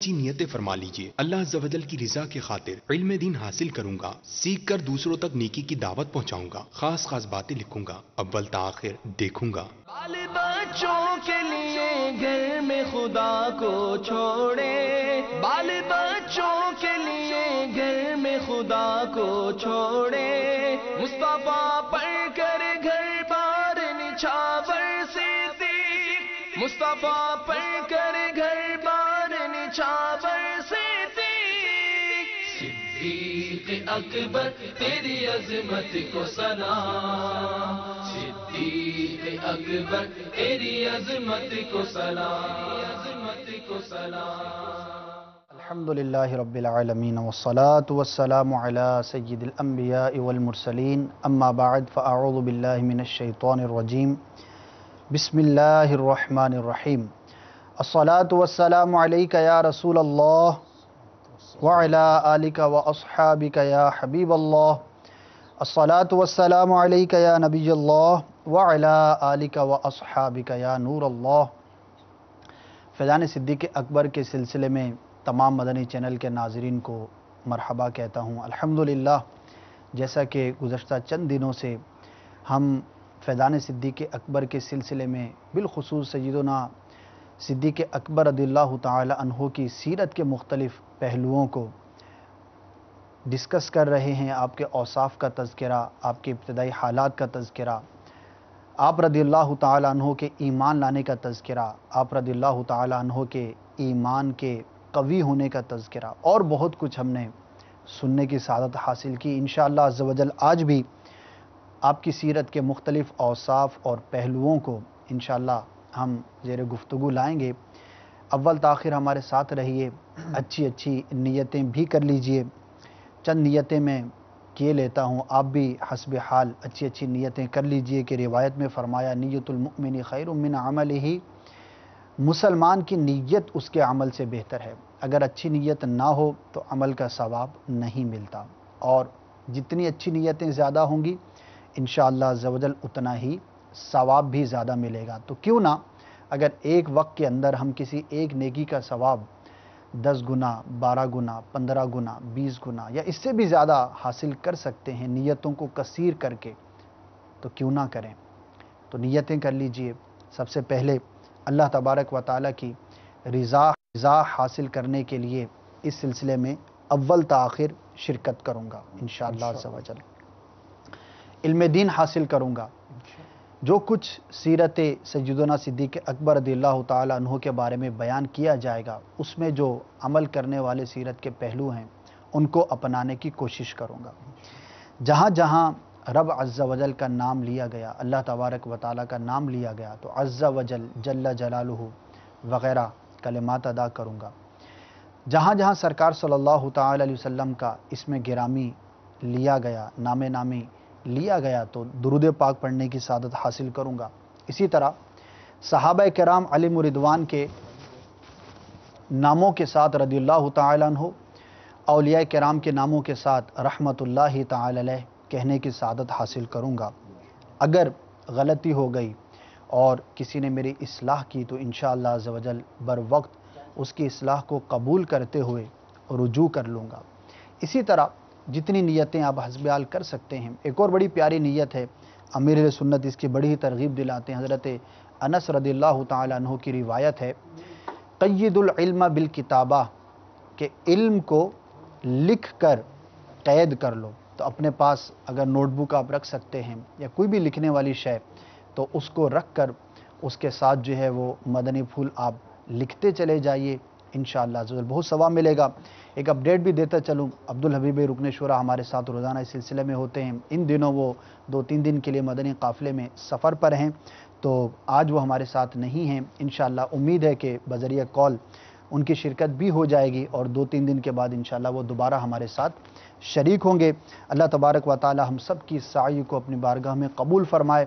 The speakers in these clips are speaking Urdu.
اچھی نیتیں فرما لیجئے۔ اللہ عز و جل کی رضا کی خاطر علم دین حاصل کروں گا، سیکھ کر دوسروں تک نیکی کی دعوت پہنچاؤں گا، خاص خاص باتیں لکھوں گا، اول تا آخر دیکھوں گا۔ بال بچوں کے لیے گھر میں خدا کو چھوڑے، بال بچوں کے لیے گھر میں خدا کو چھوڑے، مصطفیٰ پڑھ کر گھر بار نچھاور صدیق، مصطفیٰ پڑھ کر گھر بار نچھاور صدیق، صدیق اکبر تیری عظمت کو سلام، صدیق اکبر تیری عظمت کو سلام، عظمت کو سلام۔ الحمدللہ رب العالمین والصلاة والسلام علی سید الانبیاء والمرسلین، اما بعد فاعوذ باللہ من الشیطان الرجیم، بسم اللہ الرحمن الرحیم۔ الصلاة والسلام علیک یا رسول اللہ وعلی آلک واصحابک یا حبیب اللہ، الصلاة والسلام علیک یا نبی اللہ وعلی آلک واصحابک یا نور اللہ۔ فیضان صدیق اکبر کے سلسلے میں تمام مدنی چینل کے ناظرین کو مرحبا کہتا ہوں۔ الحمدللہ جیسا کہ گزشتہ چند دنوں سے ہم فیضان صدیق اکبر کے سلسلے میں بالخصوص سیدنا صدیق اکبر رضی اللہ تعالی عنہ کی سیرت کے مختلف پہلوؤں کو ڈسکس کر رہے ہیں، آپ کے اوصاف کا تذکرہ، آپ کے ابتدائی حالات کا تذکرہ، آپ رضی اللہ تعالی عنہ کے ایمان لانے کا تذکرہ، آپ رضی اللہ تعالی عنہ کے ایمان کے قوی ہونے کا تذکرہ، اور بہت کچھ ہم نے سننے کی سعادت حاصل کی۔ انشاءاللہ عز و جل آج بھی آپ کی سیرت کے مختلف اوصاف اور پہلوؤں کو انشاءاللہ ہم زیر گفتگو لائیں گے۔ اول تاخیر ہمارے ساتھ رہیے، اچھی نیتیں بھی کر لیجئے۔ چند نیتیں میں کیے لیتا ہوں، آپ بھی حسب حال اچھی نیتیں کر لیجئے کہ روایت میں فرمایا نیت المؤمن خیر من عملہ، مسلمان کی نیت اس کے عمل سے بہتر ہے۔ اگر اچھی نیت نہ ہو تو عمل کا ثواب نہیں ملتا، اور جتنی اچھی نیتیں زیادہ ہوں گی انشاءاللہ عز و جل اتنا ہی ثواب بھی زیادہ ملے گا۔ تو کیوں نہ اگر ایک وقت کے اندر ہم کسی ایک نیکی کا ثواب 10 گنا، 12 گنا، 15 گنا، 20 گنا یا اس سے بھی زیادہ حاصل کر سکتے ہیں نیتوں کو کثیر کر کے، تو کیوں نہ کریں۔ تو نیتیں کر لیجئے۔ سب سے پہلے اللہ تبارک و تعالیٰ کی رضا حاصل کرنے کے لیے اس سلسلے میں اول تا آخر شرکت کروں گا انشاءاللہ عز و جل، علم دین حاصل کروں گا، جو کچھ سیرت سیدنا صدیق اکبر رضی اللہ تعالی عنہ کے بارے میں بیان کیا جائے گا، اس میں جو عمل کرنے والے سیرت کے پہلو ہیں ان کو اپنانے کی کوشش کروں گا۔ جہاں جہاں رب عز و جل کا نام لیا گیا، اللہ تبارک و تعالیٰ کا نام لیا گیا، تو عز و جل جل جلالہ وغیرہ کلمات ادا کروں گا۔ جہاں جہاں سرکار صلی اللہ تعالی علیہ وسلم کا اسم گرامی لیا گیا، نام نامی لیا گیا، تو درود پاک پڑھنے کی سعادت حاصل کروں گا۔ اسی طرح صحابہ کرام علیہم رضوان کے ناموں کے ساتھ رضی اللہ تعالی عنہ، اولیاء کرام کے ناموں کے ساتھ رحمت اللہ تعالی علیہ کہنے کی سعادت حاصل کروں گا۔ اگر غلطی ہو گئی اور کسی نے میری اصلاح کی تو انشاءاللہ عز و جل بر وقت اس کی اصلاح کو قبول کرتے ہوئے رجوع کر لوں گا۔ اسی طرح جتنی نیتیں آپ حسب حال کر سکتے ہیں۔ ایک اور بڑی پیاری نیت ہے، امیر سنت اس کی بڑی ہی ترغیب دلاتے ہیں، حضرت انس رضی اللہ تعالی عنہ کی روایت ہے، قید العلم بالکتابہ، کہ علم کو لکھ کر قید کر لو۔ تو اپنے پاس اگر نوٹ بک آپ رکھ سکتے ہیں یا کوئی بھی لکھنے والی شے، تو اس کو رکھ کر اس کے ساتھ جو ہے وہ مدنی پھول آپ لکھتے چلے جائیے، انشاءاللہ عز و جل بہت ثواب ملے گا۔ ایک اپڈیٹ بھی دیتا چلوں، عبدالحبیب رکن شورا ہمارے ساتھ روزانہ اس سلسلے میں ہوتے ہیں، ان دنوں وہ 2-3 دن کے لیے مدنی قافلے میں سفر پر ہیں، تو آج وہ ہمارے ساتھ نہیں ہیں۔ انشاءاللہ امید ہے کہ بذریعہ کال ان کی شرکت بھی ہو جائے گی، اور 2-3 دن کے بعد انشاءاللہ وہ دوبارہ ہمارے ساتھ شریک ہوں گے۔ اللہ تبارک و تعالی ہم سب کی سعی کو اپنی بارگاہ میں قبول فرمائے۔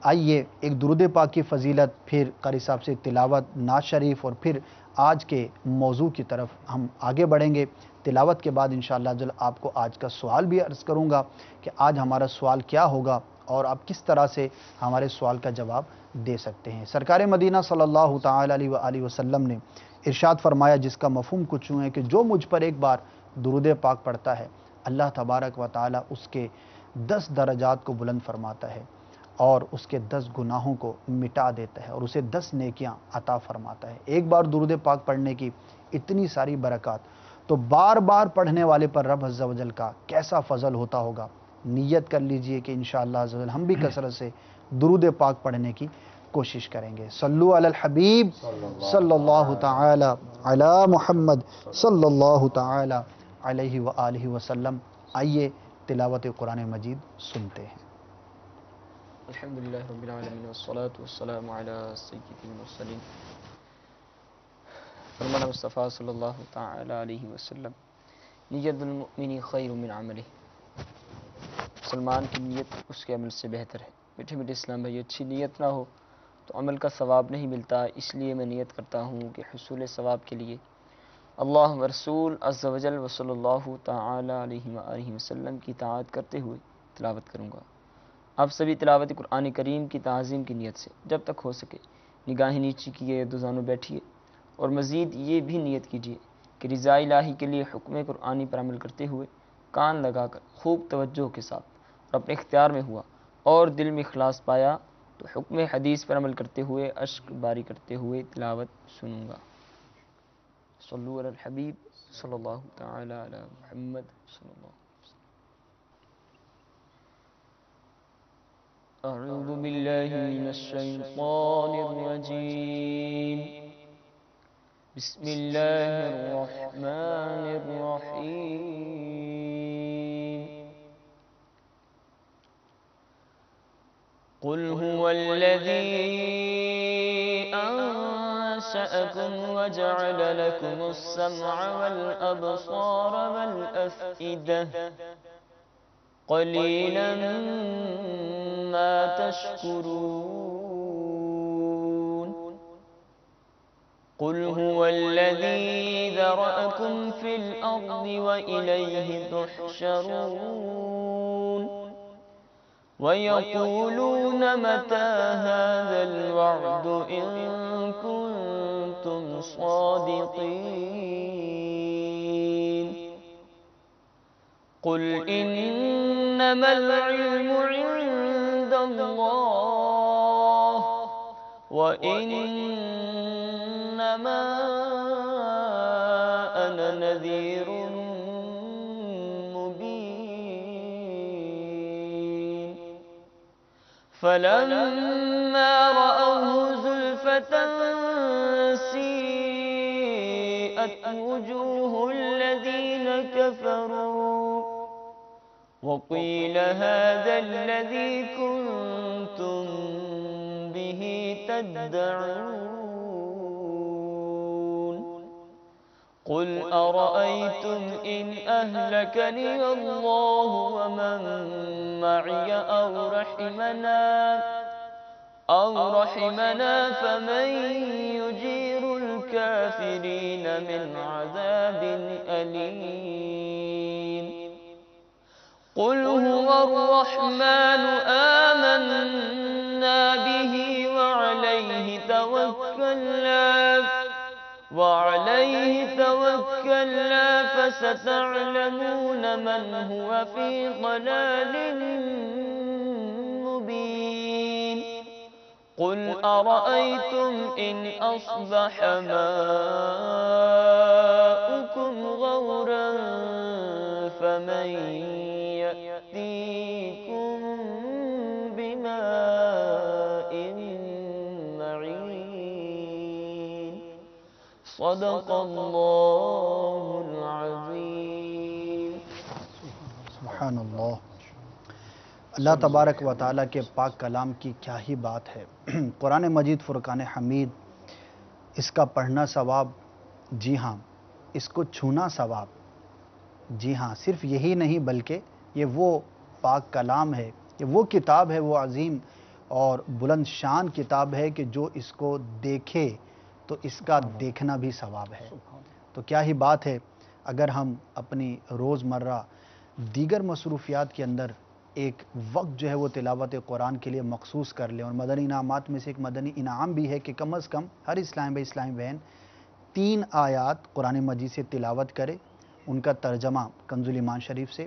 آئیے ایک درود پاک کی فضیلت، پھر قاری صاحب سے تلاوت نعت شریف، اور پھر آج کے موضوع کی طرف ہم آگے بڑھیں گے۔ تلاوت کے بعد انشاءاللہ جل آپ کو آج کا سوال بھی عرض کروں گا کہ آج ہمارا سوال کیا ہوگا اور آپ کس طرح سے ہمارے سوال کا جواب دے سکتے ہیں۔ سرکار مدینہ صلی اللہ تعالی علیہ وآلہ وسلم نے ارشاد فرمایا جس کا مفہوم کچھ یوں ہے کہ جو مجھ پر ایک بار درود پاک پڑھتا ہے اللہ تبارک و تعالی اس کے 10 درجات کو بلند فرماتا ہے اور اس کے 10 گناہوں کو مٹا دیتا ہے اور اسے 10 نیکیاں عطا فرماتا ہے۔ ایک بار درود پاک پڑھنے کی اتنی ساری برکات، تو بار بار پڑھنے والے پر رب عز و جل کا کیسا فضل ہوتا ہوگا۔ نیت کر لیجئے کہ انشاءاللہ عز و جل ہم بھی کثرت سے درود پاک پڑھنے کی کوشش کریں گے۔ صلو علی الحبیب صلی اللہ تعالی علی محمد صلی اللہ تعالی علیہ وآلہ وسلم۔ آئیے تلاوت قرآن مجید سنتے ہیں۔ الحمدللہ رب العالمین والصلاة والسلام علی سید المرسلین۔ فرمانا مصطفیٰ صلی اللہ تعالی علیہ وسلم، نیت المؤمن خیر من عملہ، مسلمان کی نیت اس کے عمل سے بہتر ہے۔ میٹھے میٹھے اسلام بھائی، اچھی نیت نہ ہو تو عمل کا ثواب نہیں ملتا، اس لیے میں نیت کرتا ہوں کہ حصول ثواب کے لیے اللہ و رسول عز و جل و صلی اللہ تعالی علیہ وآلہ وسلم کی اطاعت کرتے ہوئے تلاوت کروں گا۔ آپ سبھی تلاوت قرآن کریم کی تعظیم کی نیت سے جب تک ہو سکے نگاہیں نیچی کیے، دو زانوں بیٹھیے، اور مزید یہ بھی نیت کیجیے کہ رضا الہی کے لیے حکم قرآنی پر عمل کرتے ہوئے کان لگا کر خوب توجہ کے ساتھ اور اپنے اختیار میں ہوا اور دل میں اخلاص پایا تو حکم حدیث پر عمل کرتے ہوئے اشک باری کرتے ہوئے تلاوت سنوں گا۔ صلو علی الحبیب صلی اللہ تعالی علی محمد صلی اللہ علیہ وسلم۔ اعوذ باللہ من الشیطان الرجیم، بسم اللہ الرحمن الرحیم۔ قل هو الذی انشأکم وجعل لکم السمع والابصار والافئدہ قلیلا ما تشکرون۔ قل هو الذی ذرأکم فی الارض وإلیہ تحشرون۔ وَيَقُولُونَ مَتَى هَذَا الْوَعْدُ إِن كُنتُمْ صَادِقِينَ۔ قُلْ إِنَّمَا الْعِلْمُ عِندَ اللَّهِ وَإِنَّمَا أَنَا نَذِيرٌ فلما رأوه زلفة سيئت وجوه الذين كفروا وقيل هذا الذي كنتم به تدعون۔ قل أرأيتم إن أهلكني الله ومن معي أو رحمنا فمن يجير الكافرين من عذاب أليم۔ قل هو الرحمن آمنا به وعليه توكلنا فستعلمون من هو في ضلال مبين۔ قل أرأيتم إن أصبح ماؤكم غورا فمن يأتيكم بماء معين۔ صدق اللہ العظیم۔ سبحان اللہ۔ اللہ تبارک و تعالیٰ کے پاک کلام کی کیا ہی بات ہے۔ قرآن مجید فرقان حمید، اس کا پڑھنا ثواب، جی ہاں، اس کو چھونا ثواب، جی ہاں، صرف یہی نہیں بلکہ یہ وہ پاک کلام ہے، یہ وہ کتاب ہے، وہ عظیم اور بلند شان کتاب ہے کہ جو اس کو دیکھے تو اس کا دیکھنا بھی ثواب ہے۔ تو کیا ہی بات ہے اگر ہم اپنی روزمرہ دیگر مصروفیات کے اندر ایک وقت جو ہے وہ تلاوت قرآن کے لیے مخصوص کر لیں، اور مدنی انعامات میں سے ایک مدنی انعام بھی ہے کہ کم از کم ہر اسلامی بھائی اسلامی بہن 3 آیات قرآن مجید سے تلاوت کرے، ان کا ترجمہ کنز الایمان شریف سے،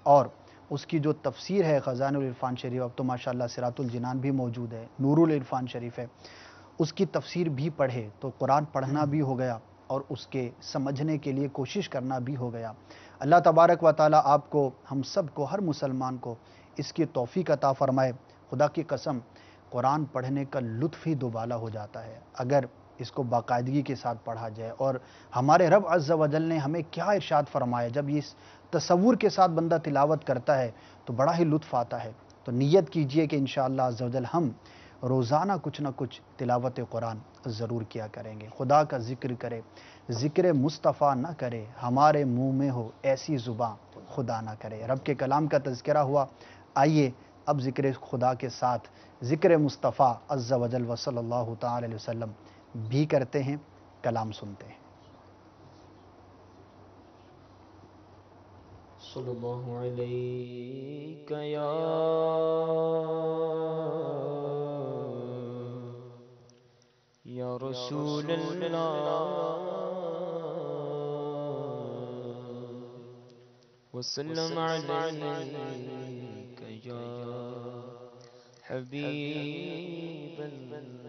اور اس کی جو تفسیر ہے خزائن العرفان شریف، اب تو ماشاءاللہ صراط الجنان بھی موجود ہے، نور العرفان شریف ہے، اس کی تفسیر بھی پڑھے تو قرآن پڑھنا بھی ہو گیا اور اس کے سمجھنے کے لیے کوشش کرنا بھی ہو گیا۔ اللہ تبارک و تعالی آپ کو، ہم سب کو، ہر مسلمان کو اس کی توفیق عطا فرمائے۔ خدا کی قسم قرآن پڑھنے کا لطف ہی دوبالا ہو جاتا ہے اگر اس کو باقاعدگی کے ساتھ پڑھا جائے۔ اور ہمارے رب عز و جل نے ہمیں کیا ارشاد فرمایا، جب اس تصور کے ساتھ بندہ تلاوت کرتا ہے تو بڑا ہی لطف آتا ہے۔ تو نیت کیجئے کہ انشاءاللہ عز و جل ہم روزانہ کچھ نہ کچھ تلاوت قرآن ضرور کیا کریں گے، خدا کا ذکر کرے، ذکر مصطفیٰ نہ کرے، ہمارے منہ میں ہو ایسی زباں خدا نہ کرے۔ رب کے کلام کا تذکرہ ہوا، آئیے اب ذکر خدا کے ساتھ ذکر مصطفیٰ عز و جل و صلی اللہ تعالی علیہ وسلم بھی کرتے ہیں، کلام سنتے ہیں۔ صلی اللہ علیہ یا رسول اللہ وسلم علیک یا حبیب اللہ۔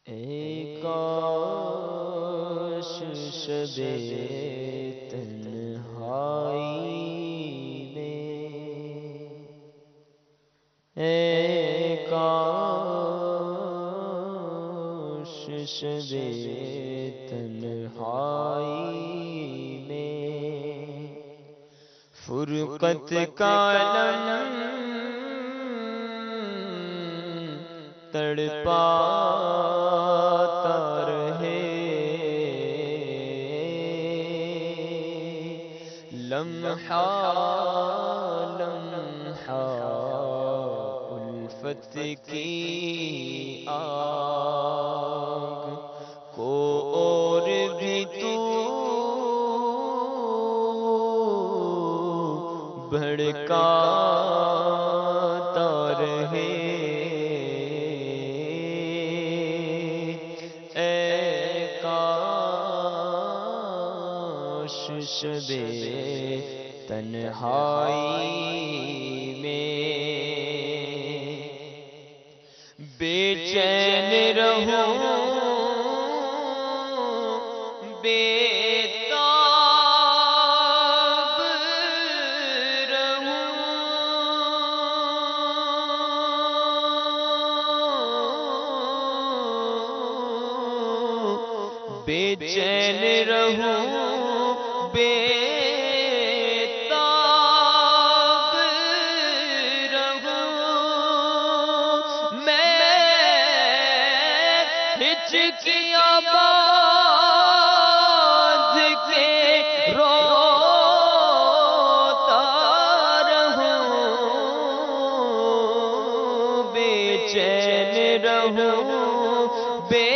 اے کاش شب تنہائی میں، اے کاش شب تنہائی میں فرقت کا علم تڑپاتا رہے، لمحہ لمحہ الفت کی آگ کو اور بھی تو بھڑکاتا رہے، شب تنہائی میں بے چین رہوں، بے تاب رہوں، بے چین رہوں، بے تاب رہوں، میں ہچکیاں باندھ کے روتا رہوں، بے چین رہوں، بے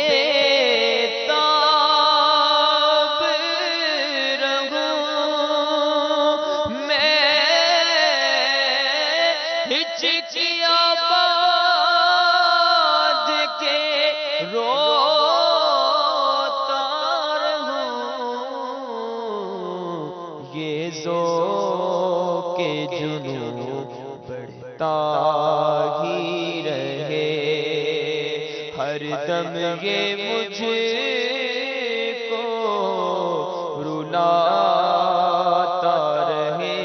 ہچکیاں باندھ کے روتا رہوں، یہ ذوق جنوں بڑھتا ہی رہے، ہر دم یہ مجھ کو رلاتا رہے،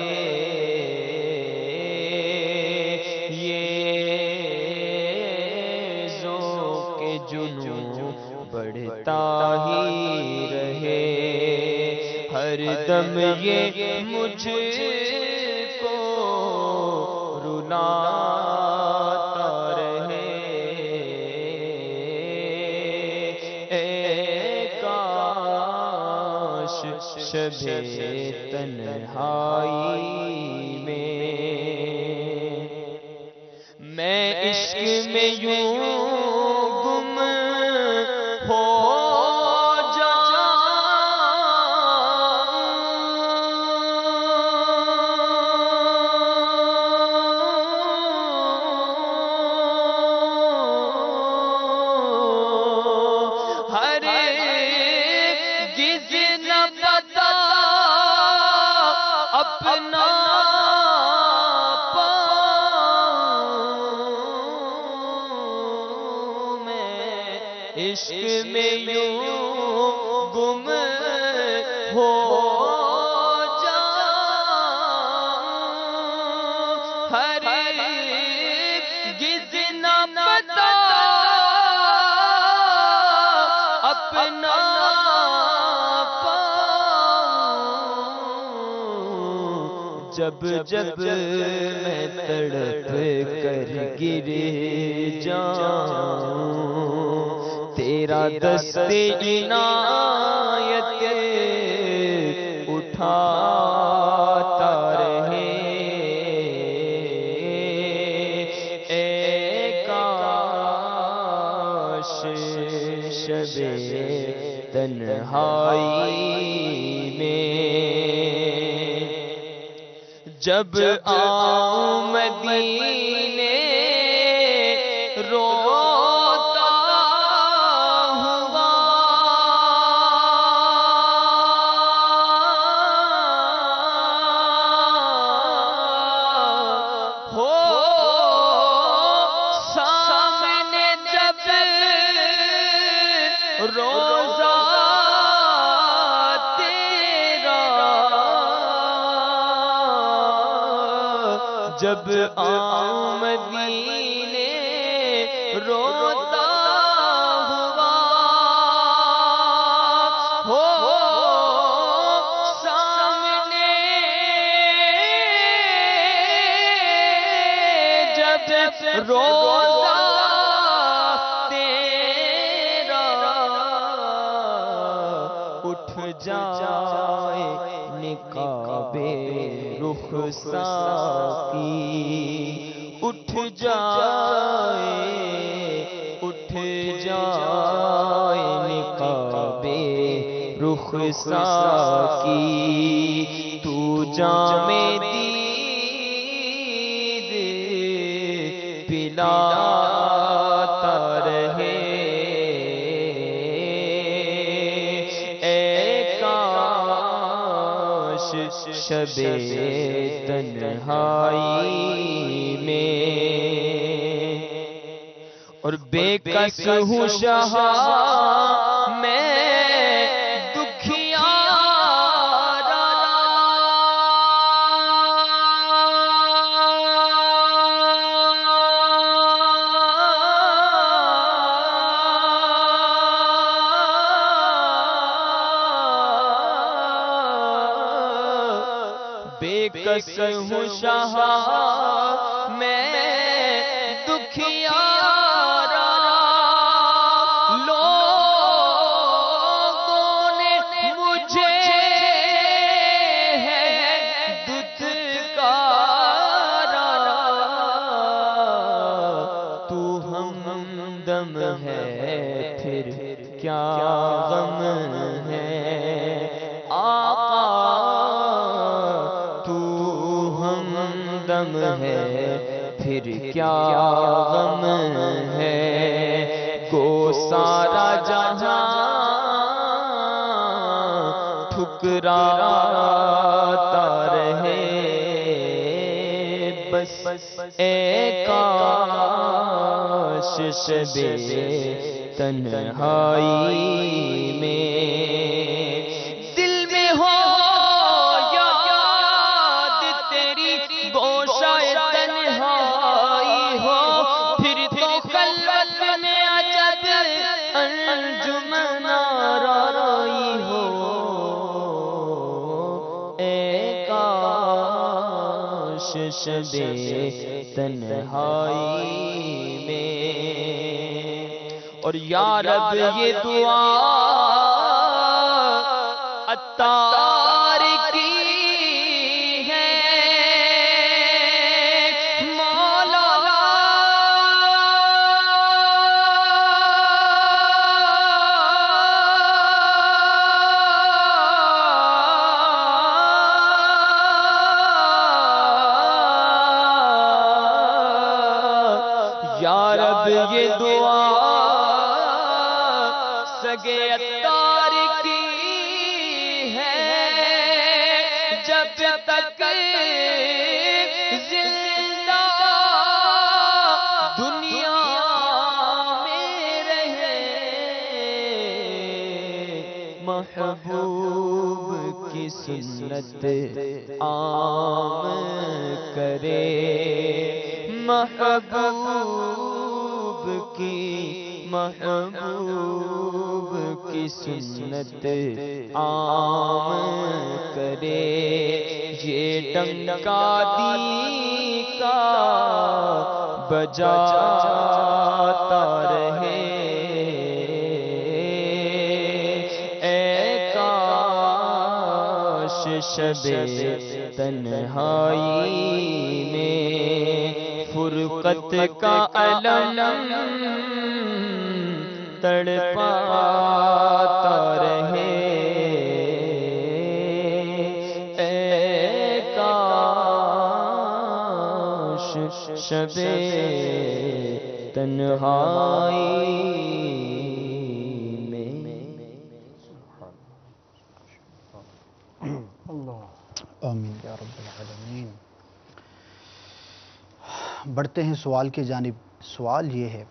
جنوں بڑھتا ہی رہے، ہر دم یہ مجھ کو رلاتا رہے، اے کاش شب تنہائی میں عشق میں یوں عشق میں یوں گم ہو جاؤں، ہرگز نہ پتا اپنا پاؤں، جب جب میں تڑپ کر گر جاؤں، تیرا دست عنایت اٹھاتا رہے، اے کاش شب تنہائی میں جب آؤں مدینے روتا ہوا، ہو سامنے جب روزہ جب آؤں مدینے روتا ہوا، ہو سامنے جب روزہ تیرا اٹھ جائے نقاب رخسار کی، اٹھ جائے نقاب رخسار کی، تو جام دید پلاتا رہے، شب تنہائی میں، اور بے کس ہوں شاہ میں دکھیارا، بے کس ہوں شاہ میں دکھیارا، لوگوں نے مجھے ہے دھتکارا، تو ہمدم ہے پھر کیا غم ہے آقا، غم ہے پھر کیا غم ہے، گو سارا جہاں ٹھکراتا رہے، بس اے کاش شب تنہائی میں دل میں ہو شب تنہائی میں، اور یا رب یہ دعا عطار کی ہے، مولا یا رب یہ دعا سگے عطار کی ہے، جب تک زندہ دنیا میں رہے محبوب کی سنت عام کرے، محبوب کی سنت عام کرے، یہ ڈنکا دی کا بجاتا رہے، اے کاش شب تنہائی میں فرقت کا علم تڑپاتا رہے، اے کاش شب تنہائی میں۔ آمین یا رب العالمین۔ بڑھتے ہیں سوال کی جانب۔ سوال یہ ہے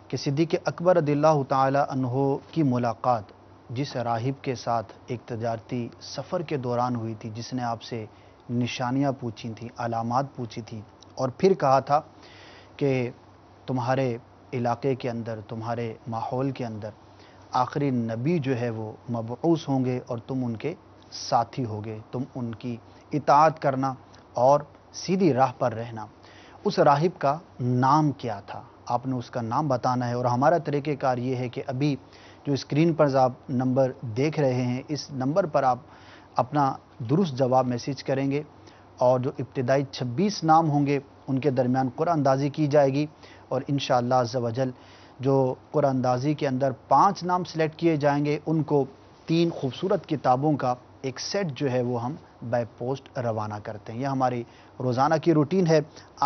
کہ صدیق اکبر رضی اللہ تعالی عنہ کی ملاقات جس راہب کے ساتھ ایک تجارتی سفر کے دوران ہوئی تھی، جس نے آپ سے نشانیاں پوچھی تھیں، علامات پوچھی تھی، اور پھر کہا تھا کہ تمہارے علاقے کے اندر، تمہارے ماحول کے اندر آخری نبی جو ہے وہ مبعوث ہوں گے اور تم ان کے ساتھی ہوگے، تم ان کی اطاعت کرنا اور سیدھی راہ پر رہنا۔ اس راہب کا نام کیا تھا؟ آپ نے اس کا نام بتانا ہے، اور ہمارا طریقہ کار یہ ہے کہ ابھی جو اسکرین پر آپ نمبر دیکھ رہے ہیں، اس نمبر پر آپ اپنا درست جواب میسیج کریں گے، اور جو ابتدائی 26 نام ہوں گے ان کے درمیان قرآن اندازی کی جائے گی، اور انشاءاللہ عز و جل جو قرآن اندازی کے اندر 5 نام سلیکٹ کیے جائیں گے، ان کو 3 خوبصورت کتابوں کا ایک سیٹ جو ہے وہ ہم بائی پوسٹ روانہ کرتے ہیں۔ یہ ہماری روزانہ کی روٹین ہے۔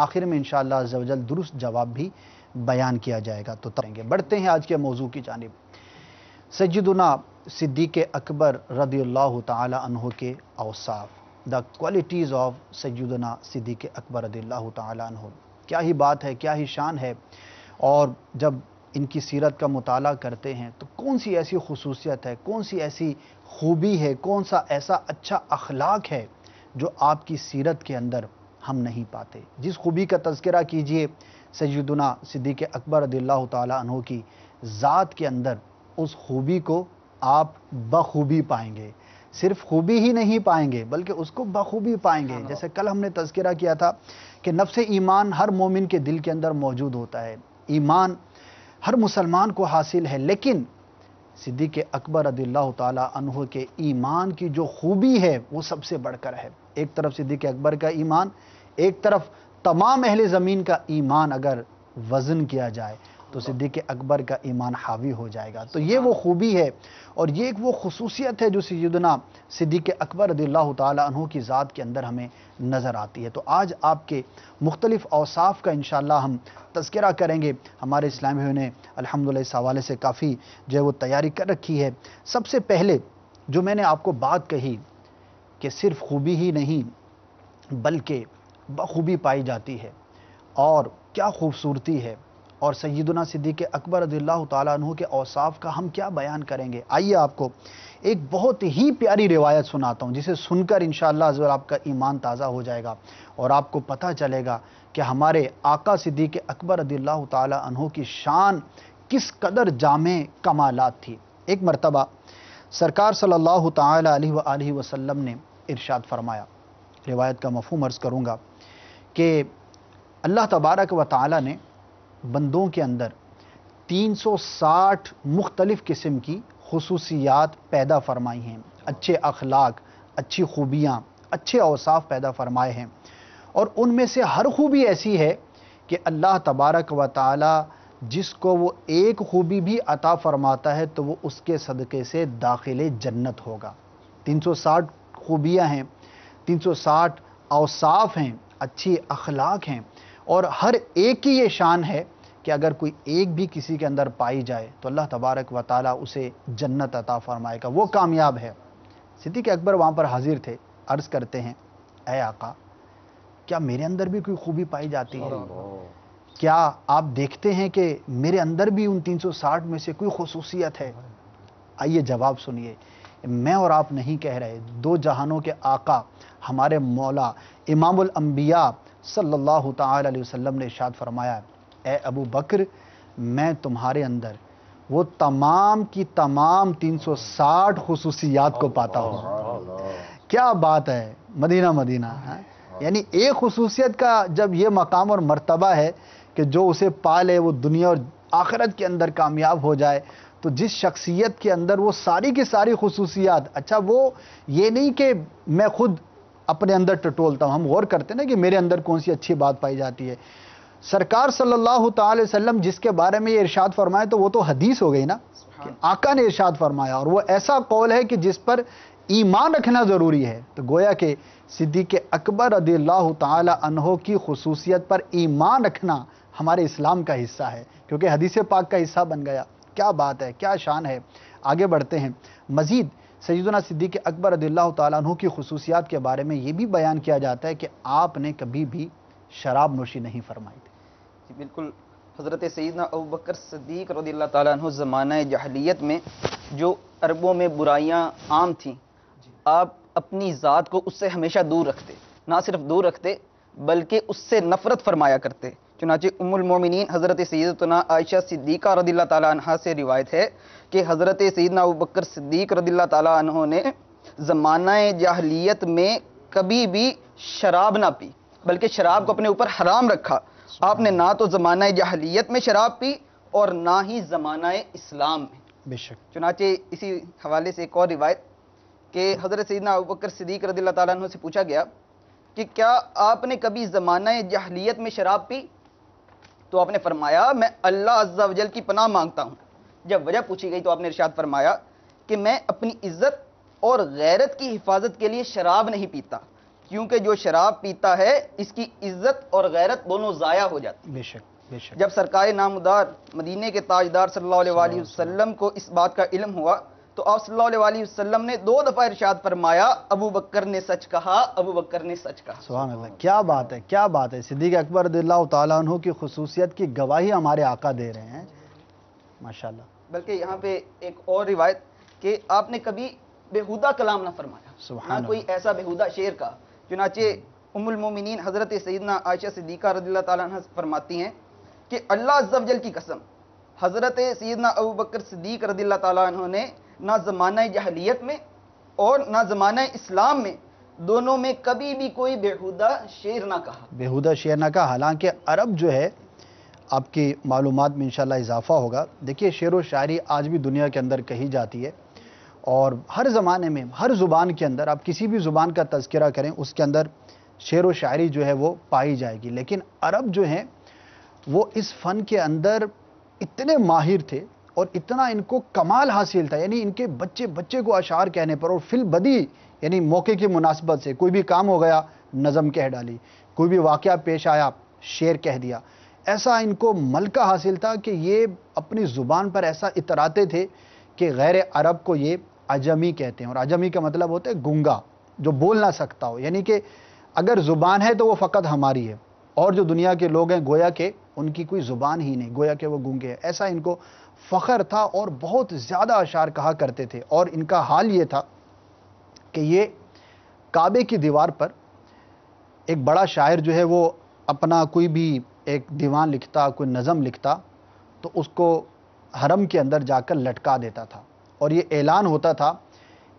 آخر میں انشاءاللہ عز و جل درست جواب بھی بیان کیا جائے گا۔ تو بڑھتے ہیں آج کے موضوع کی جانب۔ سیدنا صدیق اکبر رضی اللہ تعالی عنہ کے اوصاف، دا کوالٹیز آف سیدنا صدیق اکبر رضی اللہ تعالی عنہ۔ کیا ہی بات ہے، کیا ہی شان ہے، اور جب ان کی سیرت کا مطالعہ کرتے ہیں تو کون سی ایسی خصوصیت ہے، کون سی ایسی خوبی ہے، کون سا ایسا اچھا اخلاق ہے جو آپ کی سیرت کے اندر ہم نہیں پاتے۔ جس خوبی کا تذکرہ کیجئے سیدنا صدیق اکبر رضی اللہ تعالی عنہ کی ذات کے اندر، اس خوبی کو آپ بخوبی پائیں گے۔ صرف خوبی ہی نہیں پائیں گے بلکہ اس کو بخوبی پائیں گے۔ جیسے کل ہم نے تذکرہ کیا تھا کہ نفس ایمان ہر مومن کے دل کے اندر موجود ہوتا ہے، ایمان ہر مسلمان کو حاصل ہے، لیکن صدیق اکبر رضی اللہ تعالی عنہ کے ایمان کی جو خوبی ہے وہ سب سے بڑھ کر ہے۔ ایک طرف صدیق اکبر کا ایمان، ایک طرف تمام اہل زمین کا ایمان اگر وزن کیا جائے تو صدیق اکبر کا ایمان حاوی ہو جائے گا۔ تو یہ وہ خوبی ہے اور یہ ایک وہ خصوصیت ہے جو سیدنا صدیق اکبر رضی اللہ تعالی عنہ کی ذات کے اندر ہمیں نظر آتی ہے۔ تو آج آپ کے مختلف اوصاف کا انشاءاللہ ہم تذکرہ کریں گے۔ ہمارے اسلامی بھائیوں نے الحمدللہ اس حوالے سے کافی جو ہے وہ تیاری کر رکھی ہے۔ سب سے پہلے جو میں نے آپ کو بات کہی کہ صرف خوبی ہی نہیں بلکہ بخوبی پائی جاتی ہے، اور کیا خوبصورتی ہے، اور سیدنا صدیق اکبر رضی اللہ تعالیٰ عنہ کے اوصاف کا ہم کیا بیان کریں گے۔ آئیے آپ کو ایک بہت ہی پیاری روایت سناتا ہوں جسے سن کر انشاءاللہ عز و جل آپ کا ایمان تازہ ہو جائے گا اور آپ کو پتہ چلے گا کہ ہمارے آقا صدیق اکبر رضی اللہ تعالیٰ عنہ کی شان کس قدر جامع کمالات تھی۔ ایک مرتبہ سرکار صلی اللہ تعالیٰ علیہ وآلہ وسلم نے ارشاد فرمایا، روایت کا مفہوم عرض کروں گا کہ اللہ تبارک و تعالیٰ نے بندوں کے اندر 360 مختلف قسم کی خصوصیات پیدا فرمائی ہیں، اچھے اخلاق، اچھی خوبیاں، اچھے اوصاف پیدا فرمائے ہیں، اور ان میں سے ہر خوبی ایسی ہے کہ اللہ تبارک و تعالی جس کو وہ ایک خوبی بھی عطا فرماتا ہے تو وہ اس کے صدقے سے داخل جنت ہوگا۔ 360 خوبیاں ہیں، 360 اوصاف ہیں، اچھی اخلاق ہیں، اور ہر ایک کی یہ شان ہے کہ اگر کوئی ایک بھی کسی کے اندر پائی جائے تو اللہ تبارک و تعالیٰ اسے جنت عطا فرمائے گا، وہ کامیاب ہے۔ صدیق اکبر وہاں پر حاضر تھے، عرض کرتے ہیں، اے آقا کیا میرے اندر بھی کوئی خوبی پائی جاتی ہے؟ کیا آپ دیکھتے ہیں کہ میرے اندر بھی ان 360 میں سے کوئی خصوصیت ہے؟ آئیے جواب سنیے. میں اور آپ نہیں کہہ رہے, دو جہانوں کے آقا ہمارے مولا امام الانبیاء صلی اللہ تعالی علیہ وسلم نے ارشاد فرمایا, اے ابو بکر میں تمہارے اندر وہ تمام کی تمام 360 خصوصیات کو پاتا ہوں. کیا بات ہے, مدینہ مدینہ. یعنی ایک خصوصیت کا جب یہ مقام اور مرتبہ ہے کہ جو اسے پالے وہ دنیا اور آخرت کے اندر کامیاب ہو جائے, تو جس شخصیت کے اندر وہ ساری کی ساری خصوصیات, اچھا وہ یہ نہیں کہ میں خود اپنے اندر ٹٹولتا ہوں, ہم غور کرتے ہیں نا کہ میرے اندر کون سی اچھی بات پائی جاتی ہے. سرکار صلی اللہ تعالی وسلم جس کے بارے میں یہ ارشاد فرمائے تو وہ تو حدیث ہو گئی نا, کہ آقا نے ارشاد فرمایا, اور وہ ایسا قول ہے کہ جس پر ایمان رکھنا ضروری ہے. تو گویا کہ صدیق اکبر رضی اللہ تعالی عنہ کی خصوصیت پر ایمان رکھنا ہمارے اسلام کا حصہ ہے, کیونکہ حدیث پاک کا حصہ بن گیا. کیا بات ہے, کیا شان ہے. آگے بڑھتے ہیں. مزید سیدنا صدیق اکبر رضی اللہ تعالیٰ عنہ کی خصوصیات کے بارے میں یہ بھی بیان کیا جاتا ہے کہ آپ نے کبھی بھی شراب نوشی نہیں فرمائی تھی. جی بالکل. حضرت سیدنا ابوبکر صدیق رضی اللہ تعالیٰ عنہ زمانہ جاہلیت میں جو عربوں میں برائیاں عام تھیں, آپ اپنی ذات کو اس سے ہمیشہ دور رکھتے, نہ صرف دور رکھتے بلکہ اس سے نفرت فرمایا کرتے. چنانچہ ام المومنین حضرت سیدتنا عائشہ صدیقہ رضی اللہ تعالیٰ عنہ سے روایت ہے کہ حضرت سیدنا ابوبکر صدیق رضی اللہ تعالیٰ عنہ نے زمانہ جاہلیت میں کبھی بھی شراب نہ پی, بلکہ شراب کو اپنے اوپر حرام رکھا. آپ نے نہ تو زمانہ جاہلیت میں شراب پی اور نہ ہی زمانہ اسلام میں. بے شک. چنانچہ اسی حوالے سے ایک اور روایت کہ حضرت سیدنا ابوبکر صدیق رضی اللہ تعالیٰ عنہ سے پوچھا گیا کہ کیا آپ نے کبھی زمانہ جاہلیت میں شراب پی؟ تو آپ نے فرمایا میں اللہ عز و جل کی پناہ مانگتا ہوں. جب وجہ پوچھی گئی تو آپ نے ارشاد فرمایا کہ میں اپنی عزت اور غیرت کی حفاظت کے لیے شراب نہیں پیتا, کیونکہ جو شراب پیتا ہے اس کی عزت اور غیرت دونوں ضائع ہو جاتی. بے شک بے شک. جب سرکار نامدار مدینے کے تاجدار صلی اللہ علیہ وآلہ وسلم کو اس بات کا علم ہوا تو آپ صلی اللہ علیہ وآلہ وسلم نے 2 دفعہ ارشاد فرمایا ابو بکر نے سچ کہا, ابو بکر نے سچ کہا. سبحان اللہ. کیا بات ہے, کیا بات ہے. صدیق اکبر رضی اللہ تعالیٰ عنہ کی خصوصیت کی گواہی ہمارے آقا دے رہے ہیں, ماشاءاللہ. بلکہ یہاں پہ ایک اور روایت کہ آپ نے کبھی بےہودہ کلام نہ فرمایا, سبحان نہ کوئی ایسا بےہودہ شعر کہا. چنانچہ ام المومنین حضرت سیدنا عائشہ صدیقہ رضی اللہ تعالیٰ عنہ فرماتی ہیں کہ اللہ عز و جل کی قسم حضرت سیدنا ابوبکر صدیق رضی اللہ تعالیٰ عنہ نے نہ زمانہ جاہلیت میں اور نہ زمانہ اسلام میں دونوں میں کبھی بھی کوئی بےہودہ شعر نہ کہا. بےہودہ شعر نہ کہا. حالانکہ عرب جو ہے, آپ کی معلومات میں انشاءاللہ اضافہ ہوگا. دیکھیے شعر و شاعری آج بھی دنیا کے اندر کہی جاتی ہے, اور ہر زمانے میں ہر زبان کے اندر آپ کسی بھی زبان کا تذکرہ کریں اس کے اندر شعر و شاعری جو ہے وہ پائی جائے گی. لیکن عرب جو ہیں وہ اس فن کے اندر اتنے ماہر تھے اور اتنا ان کو کمال حاصل تھا, یعنی ان کے بچے بچے کو اشعار کہنے پر اور فی البدی یعنی موقع کی مناسبت سے کوئی بھی کام ہو گیا نظم کہہ ڈالی, کوئی بھی واقعہ پیش آیا شعر کہہ دیا. ایسا ان کو ملکہ حاصل تھا کہ یہ اپنی زبان پر ایسا اتراتے تھے کہ غیر عرب کو یہ عجمی کہتے ہیں, اور عجمی کا مطلب ہوتا ہے گنگا, جو بول نہ سکتا ہو. یعنی کہ اگر زبان ہے تو وہ فقط ہماری ہے, اور جو دنیا کے لوگ ہیں گویا کہ ان کی کوئی زبان ہی نہیں, گویا کہ وہ گونگے ہیں. ایسا ان کو فخر تھا اور بہت زیادہ اشعار کہا کرتے تھے. اور ان کا حال یہ تھا کہ یہ کعبے کی دیوار پر ایک بڑا شاعر جو ہے وہ اپنا کوئی بھی ایک دیوان لکھتا, کوئی نظم لکھتا, تو اس کو حرم کے اندر جا کر لٹکا دیتا تھا, اور یہ اعلان ہوتا تھا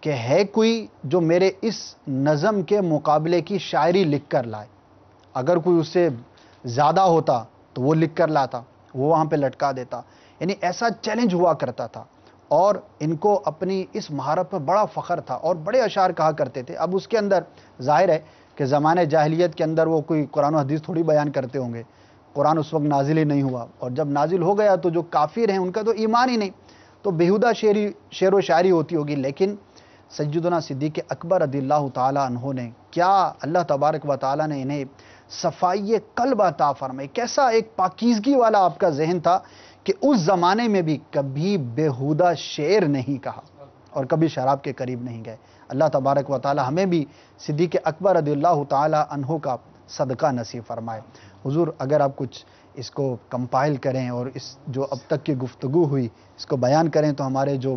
کہ ہے کوئی جو میرے اس نظم کے مقابلے کی شاعری لکھ کر لائے. اگر کوئی اس سے زیادہ ہوتا تو وہ لکھ کر لاتا, وہ وہاں پہ لٹکا دیتا. یعنی ایسا چیلنج ہوا کرتا تھا, اور ان کو اپنی اس مہارت پر بڑا فخر تھا اور بڑے اشعار کہا کرتے تھے. اب اس کے اندر ظاہر ہے کہ زمانے جاہلیت کے اندر وہ کوئی قرآن و حدیث تھوڑی بیان کرتے ہوں گے, قرآن اس وقت نازل ہی نہیں ہوا, اور جب نازل ہو گیا تو جو کافر ہیں ان کا تو ایمان ہی نہیں, تو بیہودہ شعر و شاعری ہوتی ہوگی. لیکن سیدنا صدیق اکبر رضی اللہ تعالیٰ عنہ نے کیا اللہ تبارک و تعالیٰ نے انہیں صفائی قلب عطا فرمائی, کیسا ایک پاکیزگی والا آپ کا ذہن تھا کہ اس زمانے میں بھی کبھی بیہودہ شعر نہیں کہا اور کبھی شراب کے قریب نہیں گئے. اللہ تبارک و تعالیٰ ہمیں بھی صدیق اکبر رضی اللہ تعالیٰ عنہ کا صدقہ نصیب فرمائے. حضور اگر آپ کچھ اس کو کمپائل کریں اور اس جو اب تک کی گفتگو ہوئی اس کو بیان کریں تو ہمارے جو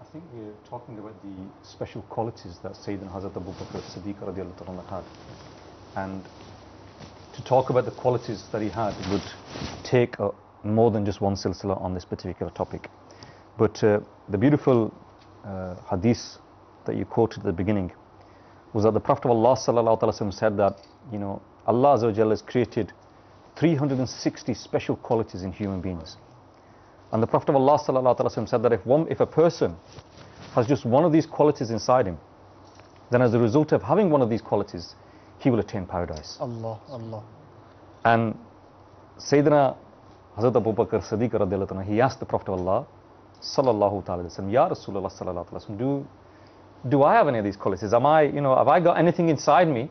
I think we're talking about the special qualities that Sayyidina Hazrat Abu Bakr Siddiq radiallahu anhu had. And to talk about the qualities that he had would take more than just one silsila on this particular topic. But the beautiful hadith that you quoted at the beginning was that the Prophet of Allah sallallahu alaihi wasallam said that, you know, Allah Azza wa Jalla has created 360 special qualities in human beings. And the Prophet of Allah sallallahu alaihi wasallam said that if a person has just one of these qualities inside him, then as a result of having one of these qualities, he will attain paradise. Allah, Allah. And Sayyidina Hazrat Abu Bakr Siddiq radiallahu anhu, he asked the Prophet of Allah sallallahu alaihi wasallam, Ya Rasulullah sallallahu alaihi wasallam, do I have any of these qualities? Have I got anything inside me?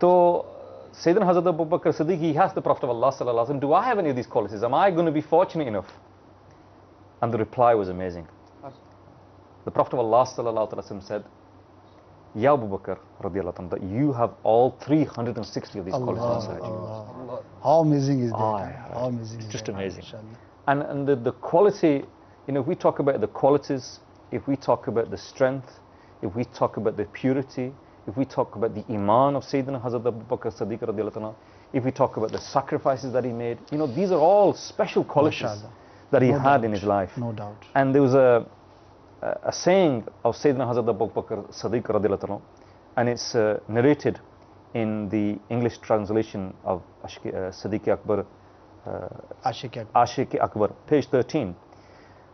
So Sayyidina Hazrat Abu Bakr Siddiq, he asked the Prophet of Allah sallallahu alaihi wasallam, do I have any of these qualities? Am I going to be fortunate enough? And the reply was amazing. The Prophet of Allah sallallahu alaihi wasallam said, Ya Abu Bakr radiallahu anhu, that you have all 360 of these qualities inside you. Allah. How amazing is that? Oh, huh? yeah. How amazing is Just that? amazing. Mashallah. And the quality, you know, if we talk about the qualities, if we talk about the strength, if we talk about the purity, if we talk about the iman of Sayyidina Hazrat Abu Bakr Siddiq radiallahu anhu, if we talk about the sacrifices that he made, you know, these are all special qualities Mashallah. that he No had doubt. in his life. No doubt. And there was a saying of Sayyidina Hazrat Abu Bakr Siddiq radiallahu anhu, and it's narrated in the English translation of Siddiq Akbar, Ashiq Akbar, page 13.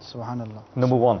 Subhanallah. Number one.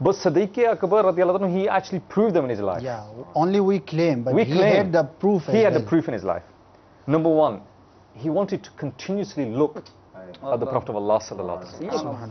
But Siddiq Akbar radiallahu anhu, he actually proved them in his life. Yeah. Only we claim, but We he claim. had the proof. He had as the well. proof in his life. Number one, he wanted to continuously look at the Prophet of Allah sallallahu alaihi wasallam.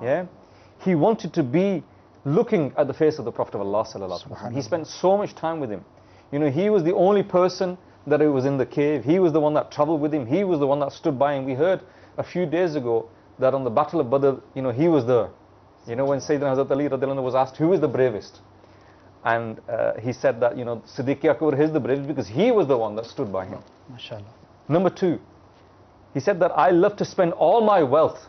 yeah, he wanted to be looking at the face of the Prophet of Allah sallallahu alaihi wasallam. He spent so much time with him. You know, he was the only person that was in the cave. He was the one that traveled with him. He was the one that stood by him. We heard a few days ago that on the Battle of Badr, you know, he was there. You know, when Sayyidina Hazrat Ali radiallahu anhu was asked who is the bravest, and he said that, you know, Siddiq Akbar is the bravest because he was the one that stood by him. Mashallah. Number two, he said that I love to spend all my wealth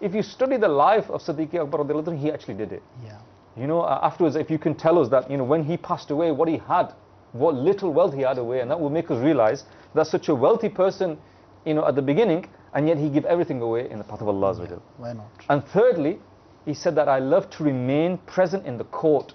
if you study the life of Siddiq Akbar radiallahu anhu, he actually did it. Yeah. You know, afterwards, if you can tell us that, you know, when he passed away, what he had, what little wealth he had away, and that will make us realize that such a wealthy person, you know, at the beginning, and yet he gave everything away in the path of Allah Azza wa Jalla. Why not? And thirdly, he said that I love to remain present in the court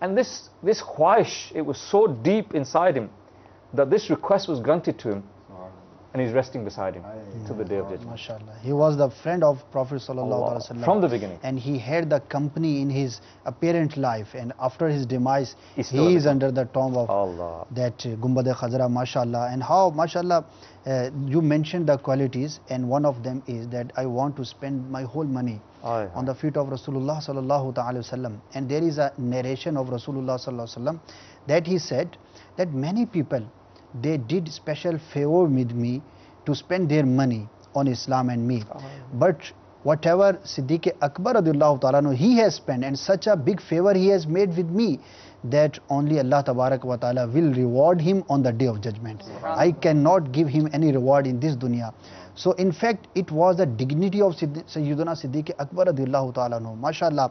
And this khwahish, it was so deep inside him that this request was granted to him, and he's resting beside him till the day of judgment. Mashallah. He was the friend of Prophet sallallahu alaihi wasallam From the beginning. and he had the company in his apparent life, and after his demise, He's still he is there. under the tomb of Allah. that Gumbad-e-Khazra, mashallah. And how, mashallah, you mentioned the qualities, and one of them is that I want to spend my whole money on the feet of Rasulullah sallallahu ta'ala wasallam. And there is a narration of Rasulullah sallallahu alaihi wasallam that he said that many people, they did special favor with me to spend their money on Islam and me. But whatever Siddiq Akbar radiallahu ta'ala anhu, he has spent, and such a big favor he has made with me, that only Allah tabarak wa ta'ala will reward him on the day of judgment. I cannot give him any reward in this dunya. So in fact, it was the dignity of Sayyidina Siddiq Akbar radiallahu ta'ala anhu. MashaAllah,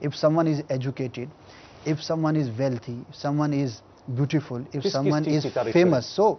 if someone is educated, if someone is wealthy, if someone is beautiful, if someone is famous, so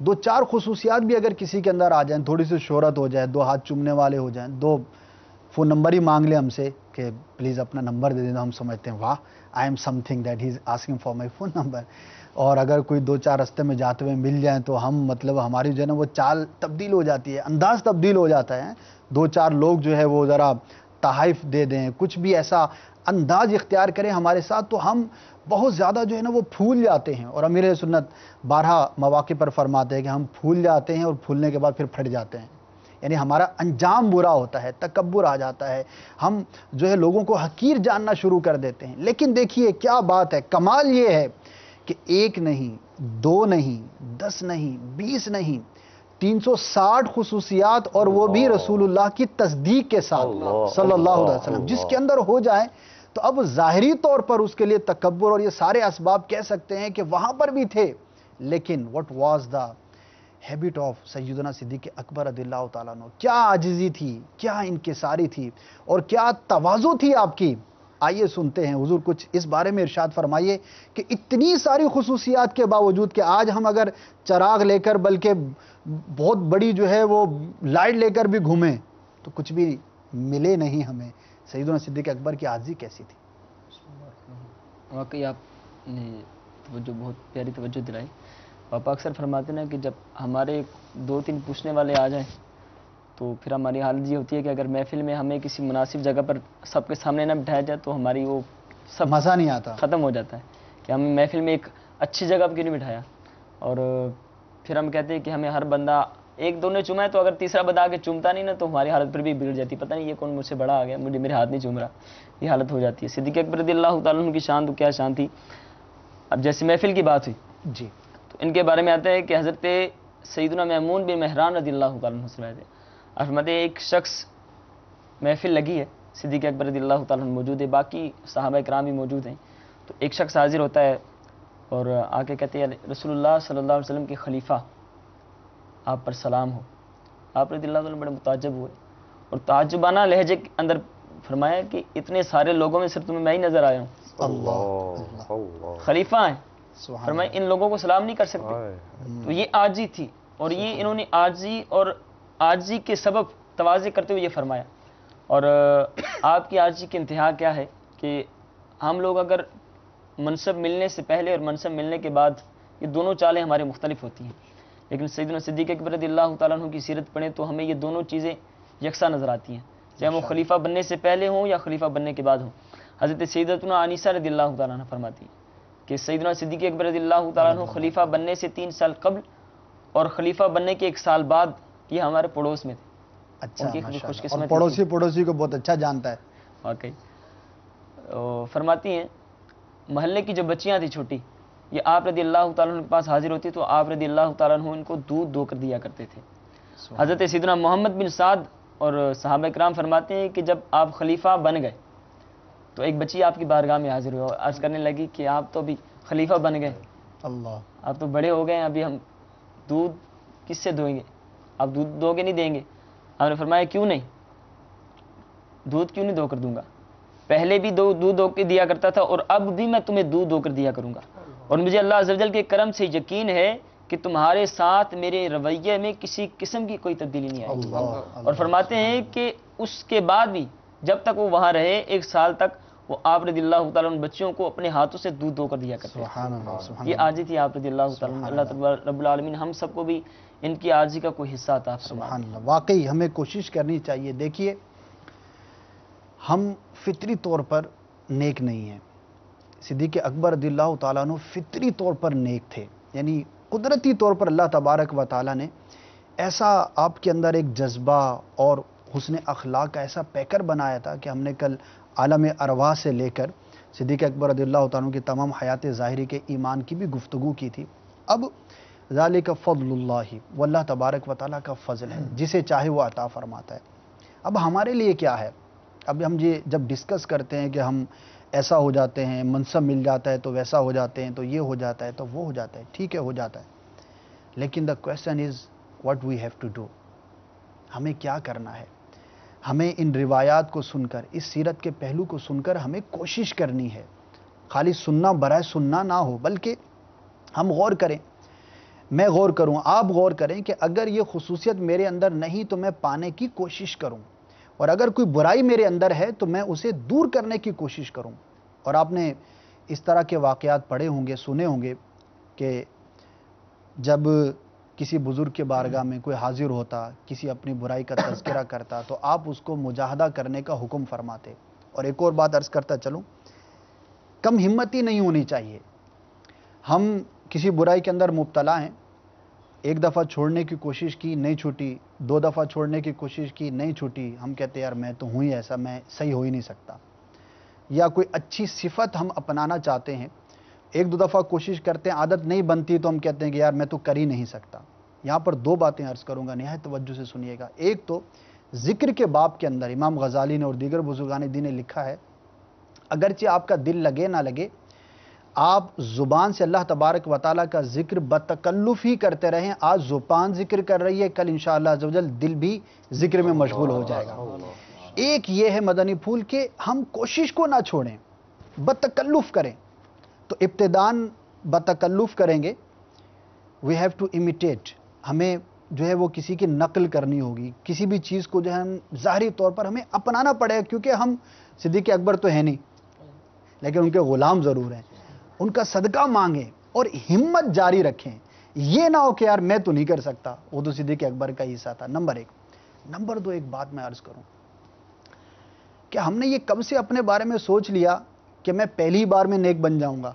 دو چار خصوصیات بھی اگر کسی کے اندر آ جائیں, تھوڑی سی شہرت ہو جائے, 2 ہاتھ چومنے والے ہو جائیں, 2 فون نمبر ہی مانگ لیں ہم سے کہ پلیز اپنا نمبر دے دیں, تو ہم سمجھتے ہیں واہ I am some thing that he is asking for my phone number. اور اگر کوئی 2-4 رستے میں جاتے ہوئے مل جائیں تو ہم مطلب ہماری جو ہے نا وہ چال تبدیل ہو جاتی ہے, انداز تبدیل ہو جاتا ہے. 2-4 لوگ جو ہے وہ ذرا تحائف دے دیں, کچھ بھی ایسا انداز اختیار کریں ہمارے ساتھ, تو ہم بہت زیادہ جو ہے نا وہ پھول جاتے ہیں. اور امیر سنت بارہا مواقع پر فرماتے ہیں کہ ہم پھول جاتے ہیں اور پھولنے کے بعد پھر پھٹ جاتے ہیں, یعنی ہمارا انجام برا ہوتا ہے, تکبر آ جاتا ہے, ہم جو ہے لوگوں کو حقیر جاننا شروع کر دیتے ہیں. لیکن دیکھیے کیا بات ہے, کمال یہ ہے کہ 1 نہیں, 2 نہیں, 10 نہیں, 20 نہیں, 360 خصوصیات, اور وہ بھی رسول اللہ کی تصدیق کے ساتھ صلی اللہ علیہ وسلم. جس کے اندر ہو جائے تو اب ظاہری طور پر اس کے لیے تکبر اور یہ سارے اسباب کہہ سکتے ہیں کہ وہاں پر بھی تھے, لیکن what was the habit of سیدنا صدیق اکبر رضی اللہ تعالیٰ عنہ, کیا عاجزی تھی, کیا انکساری تھی, اور کیا تواضع تھی آپ کی. آئیے سنتے ہیں حضور کچھ اس بارے میں ارشاد فرمائیے کہ اتنی ساری خصوصیات کے باوجود کہ آج ہم اگر چراغ لے کر بلکہ بہت بڑی جو ہے وہ لائٹ لے کر بھی گھومیں تو کچھ بھی ملے نہیں ہمیں. سیدنا صدیق اکبر کی عاجزی کیسی تھی؟ واقعی آپ نے توجہ بہت پیاری توجہ دلائی. پاپا اکثر فرماتے ہیں کہ جب ہمارے 2-3 پوچھنے والے آ جائیں تو پھر ہماری حالت یہ ہوتی ہے کہ اگر محفل میں ہمیں کسی مناسب جگہ پر سب کے سامنے نہ بٹھایا جائے تو ہماری وہ سب مزہ نہیں آتا, ختم ہو جاتا ہے کہ ہم محفل میں ایک اچھی جگہ پر کیوں نہیں بٹھایا. اور پھر ہم کہتے ہیں کہ ہمیں ہر بندہ 1-2 نے چوما ہے تو اگر تیسرا بندہ آ کے چومتا نہیں نا تو ہماری حالت پر بھی بگڑ جاتی, پتہ نہیں یہ کون مجھ سے بڑا آ گیا, مجھے میرے ہاتھ نہیں چوم رہا, یہ حالت ہو جاتی ہے. صدیق اکبر رضی اللہ تعالیٰ عنہ کی شان تو کیا شان تھی. اب جیسے محفل کی بات ہوئی جی, تو ان کے بارے میں آتا ہے کہ حضرت سیدنا میمون بن مہران رضی اللہ تعالیٰ عنہ سے روایت ہے. فرماتے ہیں ایک شخص محفل لگی ہے, صدیق اکبر رضی اللہ تعالیٰ عنہ موجود ہے, باقی صحابہ کرام بھی موجود ہیں, تو ایک شخص حاضر ہوتا ہے اور آ کے کہتے ہیں رسول اللہ صلی اللہ علیہ وسلم کے خلیفہ آپ پر سلام ہو. آپ رضی اللہ عنہ بڑے متعجب ہوئے اور تعجبانہ لہجے کے اندر فرمایا کہ اتنے سارے لوگوں میں صرف تمہیں میں ہی نظر آیا ہوں, اللہ خلیفہ ہیں, سبحان فرمایا ان لوگوں کو سلام نہیں کر سکتے. تو یہ عاجزی تھی, اور یہ انہوں نے عاجزی اور عاجزی کے سبب تواضع کرتے ہوئے یہ فرمایا. اور آپ کی عاجزی کی انتہا کیا ہے کہ ہم لوگ اگر منصب ملنے سے پہلے اور منصب ملنے کے بعد یہ دونوں چالیں ہمارے مختلف ہوتی ہیں, لیکن سیدنا صدیق اکبر رضی اللہ تعالیٰ عنہ کی سیرت پڑھیں تو ہمیں یہ دونوں چیزیں یکساں نظر آتی ہیں, چاہے وہ خلیفہ بننے سے پہلے ہوں یا خلیفہ بننے کے بعد ہوں. حضرت سیدتنا انیسہ رضی اللہ تعالیٰ عنہ فرماتی ہیں کہ سیدنا صدیق اکبر رضی اللہ تعالیٰ عنہ خلیفہ بننے سے 3 سال قبل اور خلیفہ بننے کے 1 سال بعد یہ ہمارے پڑوس میں تھے. اچھا, ان کی ماشاء خوش اللہ. قسمتی اور تھی. پڑوسی کو بہت اچھا جانتا ہے. واقعی فرماتی ہیں محلے کی جو بچیاں تھیں چھوٹی, یہ آپ رضی اللہ تعالیٰ عنہ کے پاس حاضر ہوتی تو آپ رضی اللہ تعالیٰ عنہ ان کو دودھ دو کر دیا کرتے تھے. حضرت سیدنا محمد بن سعد اور صحابہ کرام فرماتے ہیں کہ جب آپ خلیفہ بن گئے تو ایک بچی آپ کی بارگاہ میں حاضر ہوئی اور عرض کرنے لگی کہ آپ تو ابھی خلیفہ بن گئے, اللہ, آپ تو بڑے ہو گئے ہیں, ابھی ہم دودھ کس سے دھوئیں گے, آپ دودھ دو گے نہیں دیں گے. آپ نے فرمایا کیوں نہیں, دودھ کیوں نہیں دو کر دوں گا, پہلے بھی دودھ دو کے دیا کرتا تھا اور اب بھی میں تمہیں دودھ دو کر دیا کروں گا, اور مجھے اللہ عز و جل کے کرم سے یقین ہے کہ تمہارے ساتھ میرے رویے میں کسی قسم کی کوئی تبدیلی نہیں آئی. اور فرماتے ہیں کہ اس کے بعد بھی جب تک وہ وہاں رہے 1 سال تک وہ آپ رضی اللہ تعالیٰ عنہ بچیوں کو اپنے ہاتھوں سے دودھ دو کر دیا کرتے. سبحان اللہ, سبحان یہ اللہ, عاجزی تھی آپ رضی اللہ تعالیٰ عنہ. اللہ تبارک رب العالمین ہم سب کو بھی ان کی عاجزی کا کوئی حصہ عطا فرمائے. سبحان اللہ. واقعی ہمیں کوشش کرنی چاہیے. دیکھیے ہم فطری طور پر نیک نہیں ہیں. صدیق اکبر رضی اللہ تعالیٰ عنہ فطری طور پر نیک تھے, یعنی قدرتی طور پر اللہ تبارک و تعالیٰ نے ایسا آپ کے اندر ایک جذبہ اور حسن اخلاق کا ایسا پیکر بنایا تھا کہ ہم نے کل عالم ارواح سے لے کر صدیق اکبر رضی اللہ تعالیٰ عنہ کی تمام حیات ظاہری کے ایمان کی بھی گفتگو کی تھی. اب ذالک فضل اللہ, وہ اللہ تبارک و تعالیٰ کا فضل ہے, جسے چاہے وہ عطا فرماتا ہے. اب ہمارے لیے کیا ہے, اب ہم یہ جب ڈسکس کرتے ہیں کہ ہم ایسا ہو جاتے ہیں, منصب مل جاتا ہے تو ویسا ہو جاتے ہیں, تو یہ ہو جاتا ہے تو وہ ہو جاتا ہے, ٹھیک ہے ہو جاتا ہے, لیکن the question is what we have to do, ہمیں کیا کرنا ہے. ہمیں ان روایات کو سن کر, اس سیرت کے پہلو کو سن کر ہمیں کوشش کرنی ہے. خالی سننا برائے سننا نہ ہو, بلکہ ہم غور کریں. میں غور کروں, آپ غور کریں کہ اگر یہ خصوصیت میرے اندر نہیں تو میں پانے کی کوشش کروں, اور اگر کوئی برائی میرے اندر ہے تو میں اسے دور کرنے کی کوشش کروں. اور آپ نے اس طرح کے واقعات پڑھے ہوں گے, سنے ہوں گے کہ جب کسی بزرگ کے بارگاہ میں کوئی حاضر ہوتا, کسی اپنی برائی کا تذکرہ کرتا, تو آپ اس کو مجاہدہ کرنے کا حکم فرماتے. اور ایک اور بات عرض کرتا چلوں, کم ہمتی نہیں ہونی چاہیے. ہم کسی برائی کے اندر مبتلا ہیں, ایک دفعہ چھوڑنے کی کوشش کی نہیں چھوٹی, 2 دفعہ چھوڑنے کی کوشش کی نہیں چھوٹی, ہم کہتے ہیں یار میں تو ہوں ہی ایسا, میں صحیح ہو ہی نہیں سکتا. یا کوئی اچھی صفت ہم اپنانا چاہتے ہیں, 1-2 دفعہ کوشش کرتے ہیں, عادت نہیں بنتی تو ہم کہتے ہیں کہ یار میں تو کر ہی نہیں سکتا. یہاں پر 2 باتیں عرض کروں گا, نہایت توجہ سے سنیے گا. ایک تو ذکر کے باب کے اندر امام غزالی نے اور دیگر بزرگان دین نے لکھا ہے, اگرچہ آپ کا دل لگے نہ لگے, آپ زبان سے اللہ تبارک و تعالیٰ کا ذکر بتکلف ہی کرتے رہیں. آج زبان ذکر کر رہی ہے, کل انشاءاللہ عز و جل دل بھی ذکر میں مشغول ہو جائے گا. ایک یہ ہے مدنی پھول کہ ہم کوشش کو نہ چھوڑیں, بتکلف کریں. تو ابتدان بتکلف کریں گے, وی ہیو ٹو امیٹیٹ, ہمیں جو ہے وہ کسی کی نقل کرنی ہوگی. کسی بھی چیز کو جو ہے ہم ظاہری طور پر ہمیں اپنانا پڑے گا, کیونکہ ہم صدیق اکبر تو ہے نہیں, لیکن ان کے غلام ضرور ہیں. ان کا صدقہ مانگیں اور ہمت جاری رکھیں. یہ نہ ہو کہ یار میں تو نہیں کر سکتا, وہ تو صدیق اکبر کا حصہ تھا. نمبر 1. نمبر 2, ایک بات میں عرض کروں کہ ہم نے یہ کب سے اپنے بارے میں سوچ لیا کہ میں پہلی بار میں نیک بن جاؤں گا.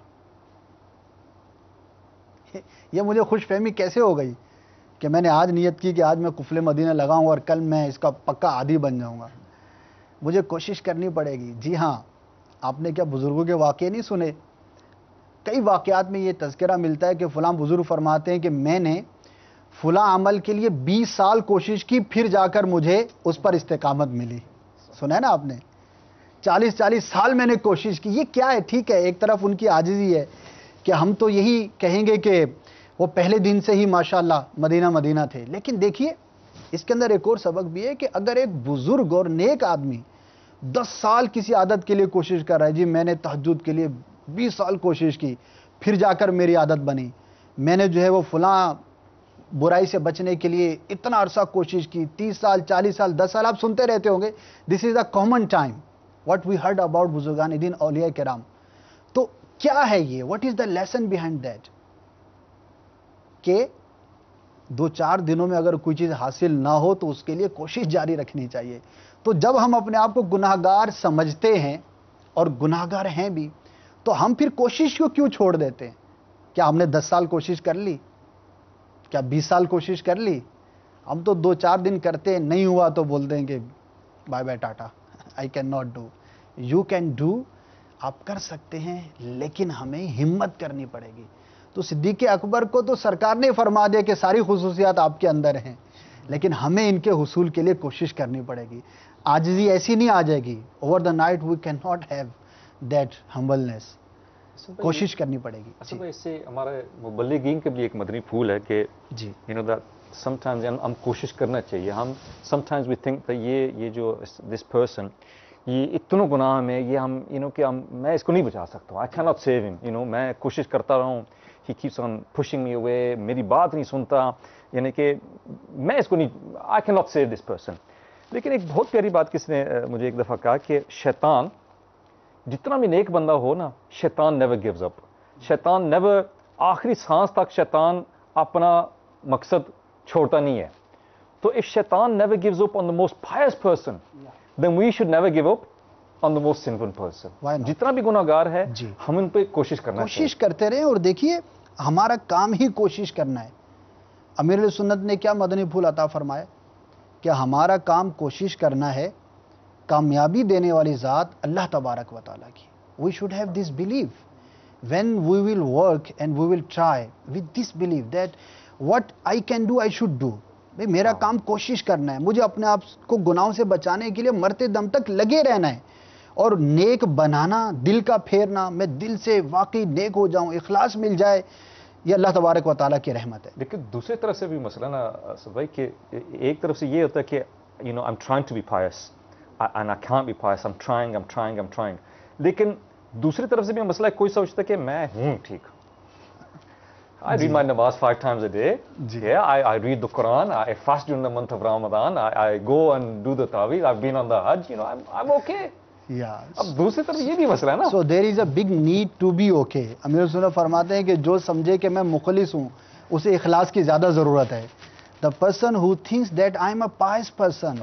یہ مجھے خوش فہمی کیسے ہو گئی کہ میں نے آج نیت کی کہ آج میں قفل مدینہ لگاؤں اور کل میں اس کا پکا عادی بن جاؤں گا. مجھے کوشش کرنی پڑے گی. جی ہاں, آپ نے کیا بزرگوں کے واقعے نہیں سنے؟ کئی واقعات میں یہ تذکرہ ملتا ہے کہ فلاں بزرگ فرماتے ہیں کہ میں نے فلاں عمل کے لیے 20 سال کوشش کی, پھر جا کر مجھے اس پر استقامت ملی. سنا ہے نا آپ نے, 40 سال میں نے کوشش کی. یہ کیا ہے؟ ٹھیک ہے, ایک طرف ان کی عاجزی ہے کہ ہم تو یہی کہیں گے کہ وہ پہلے دن سے ہی ماشاءاللہ مدینہ تھے, لیکن دیکھیے اس کے اندر ایک اور سبق بھی ہے کہ اگر ایک بزرگ اور نیک آدمی 10 سال کسی عادت کے لیے کوشش کر رہا ہے, جی میں نے تہجد کے لیے 20 سال کوشش کی, پھر جا کر میری عادت بنی, میں نے جو ہے وہ فلاں برائی سے بچنے کے لیے اتنا عرصہ کوشش کی, 30 سال 40 سال 10 سال, آپ سنتے رہتے ہوں گے. This is a common time what we heard about بزرگان دین اولیاء کرام. تو کیا ہے یہ, what is the lesson behind that, کہ 2-4 دنوں میں اگر کوئی چیز حاصل نہ ہو تو اس کے لیے کوشش جاری رکھنی چاہیے. تو جب ہم اپنے آپ کو گناہگار سمجھتے ہیں اور گناہگار ہیں بھی, تو ہم پھر کوشش کو کیوں چھوڑ دیتے ہیں؟ کیا ہم نے 10 سال کوشش کر لی؟ کیا 20 سال کوشش کر لی؟ ہم تو 2-4 دن کرتے ہیں, نہیں ہوا تو بولتے ہیں کہ bye bye tata, I can not do. You can do, آپ کر سکتے ہیں, لیکن ہمیں ہمت کرنی پڑے گی. تو صدیق اکبر کو تو سرکار نے فرما دیا کہ ساری خصوصیات آپ کے اندر ہیں, لیکن ہمیں ان کے حصول کے لیے کوشش کرنی پڑے گی. عاجزی ایسی نہیں آ جائے گی over the night, we can not have that humbleness. کوشش کرنی پڑے گی. اصل میں اس سے ہمارے مبلغین کے بھی ایک مدنی پھول ہے کہ جی you know that some times ہم کوشش کرنا چاہیے. ہم سم ٹائمز وی تھنک یہ جو دس پرسن یہ اتنوں گناہ میں, یہ ہم یو نو کہ میں اس کو نہیں بچا سکتا ہوں, آئی کین ناٹ سیو ہم, یو نو میں کوشش کرتا رہا ہوں, ہی کیپس آن پشنگ می اوے, میری بات نہیں سنتا, یعنی کہ میں اس کو نہیں, آئی can not save this person. لیکن ایک بہت پیاری بات کس نے مجھے ایک دفعہ کہا کہ شیطان جتنا بھی نیک بندہ ہو نا, شیطان نیور گیوز اپ. شیطان نیور, آخری سانس تک شیطان اپنا مقصد چھوڑتا نہیں ہے. تو if شیطان never gives up on the most pious person, then we should never give up on the most sinful person. Why not? جتنا بھی گناہ گار ہے, جی. ہم ان پہ کوشش کرنا چاہیے. کوشش کرتے رہیں. اور دیکھیے ہمارا کام ہی کوشش کرنا ہے. امیر علیہ سنت نے کیا مدنی پھول عطا فرمایا کہ ہمارا کام کوشش کرنا ہے, کامیابی دینے والی ذات اللہ تبارک و تعالیٰ کی. We should have this believe when we will work and we will try with this believe that what I can do I should do. بھائی میرا کام کوشش کرنا ہے, مجھے اپنے آپ کو گناہوں سے بچانے کے لیے مرتے دم تک لگے رہنا ہے, اور نیک بنانا, دل کا پھیرنا, میں دل سے واقعی نیک ہو جاؤں, اخلاص مل جائے, یہ اللہ تبارک و تعالیٰ کی رحمت ہے. لیکن دوسری طرف سے بھی مسئلہ نا بھائی کہ ایک طرف سے یہ ہوتا ہے کہ you know I am trying to be pious and I can't be pious, I am trying. لیکن دوسری طرف سے بھی مسئلہ ہے, کوئی سوچتا ہے کہ میں ہوں ٹھیک, I read my namaz 5 times a day. Ji. Yeah, I read the Quran. I fast during the month of Ramadan. I go and do the Tawheed. I've been on the Hajj. You know, I'm okay. Yeah. اب دوسری طرف یہ بھی مسئلہ ہے نا. So there is a big need to be okay. امیر سنہ فرماتے ہیں کہ جو سمجھے کہ میں مخلص ہوں اسے اخلاص کی زیادہ ضرورت ہے. The person who thinks that I am a pious person,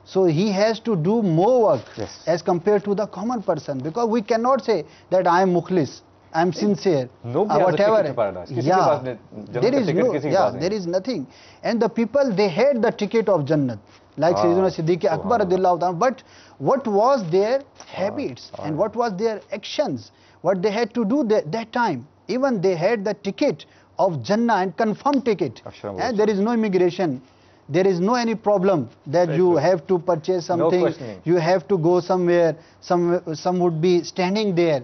so he has to do more work Yes. as compared to the common person, because we cannot say that I am mukhlis, I am sincere, Nobody has a whatever. ticket to paradise. کسی کے پاس نہیں, جنت There کا is ticket no, کسی کے yeah, پاس نہیں. there is nothing. And the people, they had the ticket of Jannat, like Sayyidina Siddiq Akbar radiyallahu ta'ala. But what was their habits and what was their actions, what they had to do that time? Even they had the ticket of Jannah and confirmed ticket. And there is no immigration. There is no any problem that you have to purchase something. questioning. You have to go somewhere. Some would be standing there.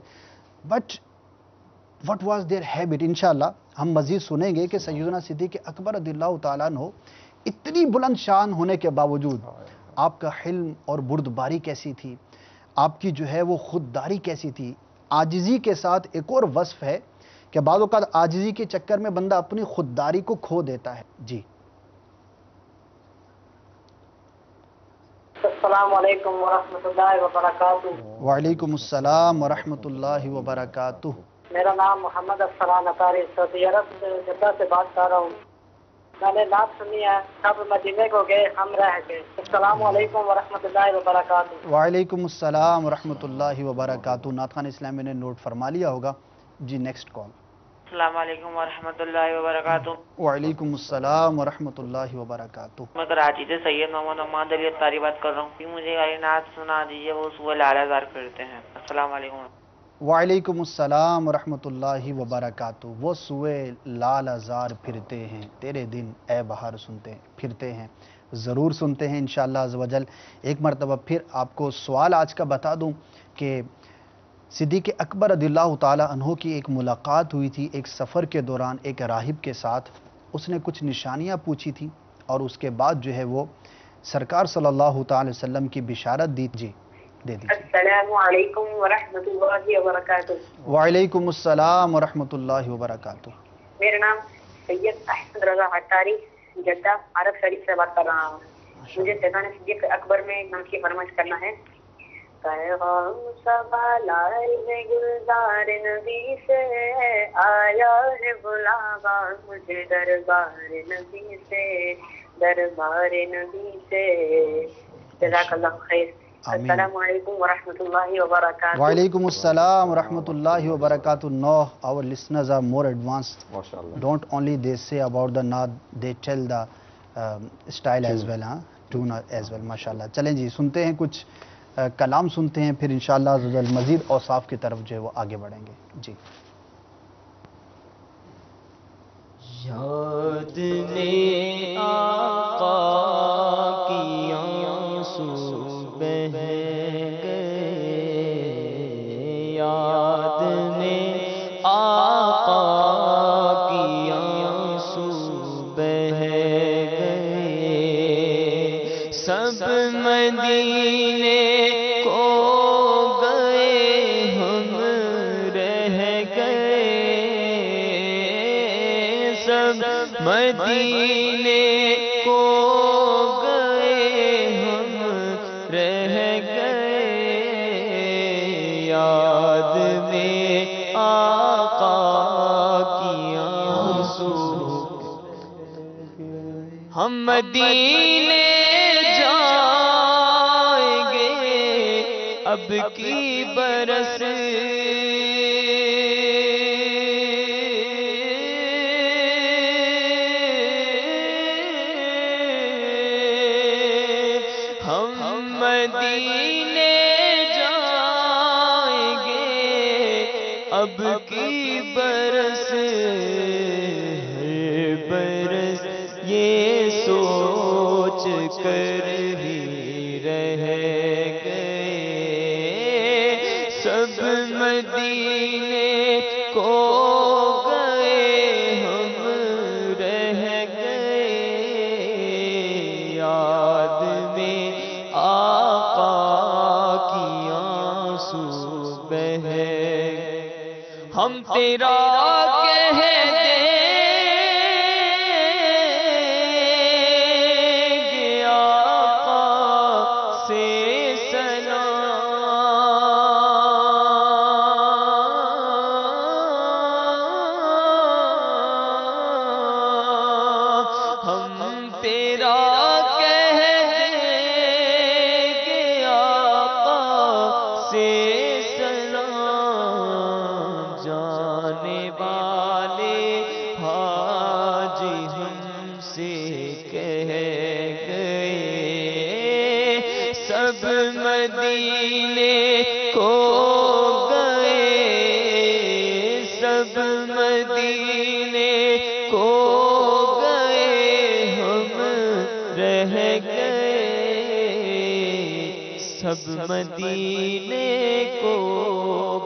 But what was their habit? انشاءاللہ ہم مزید سنیں گے کہ سیدنا صدیق اکبر رضی اللہ تعالیٰ عنہ اتنی بلند شان ہونے کے باوجود آپ کا حلم اور بردباری کیسی تھی, آپ کی جو ہے وہ خودداری کیسی تھی. عاجزی کے ساتھ ایک اور وصف ہے کہ بعض اوقات عاجزی کے چکر میں بندہ اپنی خودداری کو کھو دیتا ہے. جی. السلام علیکم ورحمۃ اللہ وبرکاتہ. وعلیکم السلام ورحمۃ اللہ وبرکاتہ. میرا نام محمد افسران اطاری سعودی عرب سے جدہ سے بات کر رہا ہوں. میں نے نعت سنی ہے, سب مدینے کو گئے ہم رہ گئے. السلام علیکم ورحمۃ اللہ وبرکاتہ. وعلیکم السلام ورحمۃ اللہ وبرکاتہ. نعت خوان اسلامی نے نوٹ فرما لیا ہوگا. جی نیکسٹ کال. السلام علیکم ورحمۃ اللہ وبرکاتہ. وعلیکم السلام ورحمۃ اللہ وبرکاتہ. میں کراچی سے سید محمد امان علی اطاری بات کر رہا ہوں. مجھے یہ نعت سنا دیجیے, وہ سورہ لال ازار کرتے ہیں. السلام علیکم. وعلیکم السلام ورحمۃ اللہ وبرکاتہ. وہ سوئے لال ازار پھرتے ہیں, تیرے دن اے بہار سنتے پھرتے ہیں. ضرور سنتے ہیں انشاءاللہ عز و جل. ایک مرتبہ پھر آپ کو سوال آج کا بتا دوں کہ صدیق اکبر رضی اللہ تعالیٰ عنہ کی ایک ملاقات ہوئی تھی ایک سفر کے دوران ایک راہب کے ساتھ. اس نے کچھ نشانیاں پوچھی تھی اور اس کے بعد جو ہے وہ سرکار صلی اللہ تعالی وسلم کی بشارت دی. جی دے دیجیے. السلام علیکم ورحمۃ اللہ وبرکاتہ. وعلیکم السلام ورحمۃ اللہ وبرکاتہ. میرا نام سید احمد رضا اطاری جدہ عرب شریف سے بات کر رہا ہوں. مجھے سیدنا صدیق اکبر میں ایک نام کی فرمائش کرنا ہے. پیغام صبا لائے گلزار نبی سے, آیا ہے بلاوا مجھے دربار نبی سے, دربار نبی سے. جزاک اللہ خیر. السلام علیکم ورحمۃ اللہ وبرکاتہ. وعلیکم السلام ورحمۃ اللہ وبرکاتہ. No, our listeners are more advanced. Don't only they say about the naat, they tell the style as well, tune as well. ماشاءاللہ. چلیں جی سنتے ہیں کچھ کلام سنتے ہیں, پھر انشاءاللہ مزید اوصاف کی طرف جو ہے وہ آگے بڑھیں گے. جی. یاد نے آقا کی آنسو بہہ گئے, یاد نے آقا کی آنسو بہہ گئے, سب مدینے مدینے کو گئے ہم رہ گئے, یاد میں آقا کی آنسو. ہم مدینے جائیں گے اب کی برس, اب کی برس ہر برس یہ سوچ کر ہی رہ گئے, سب مدینے کو گئے ہم رہ گئے, یاد میں آقا کی آنسو بہہ. ہم تیرا کہہ دیں سب مدینے کو گئے، سب مدینے کو گئے، ہم رہ گئے، سب مدینے کو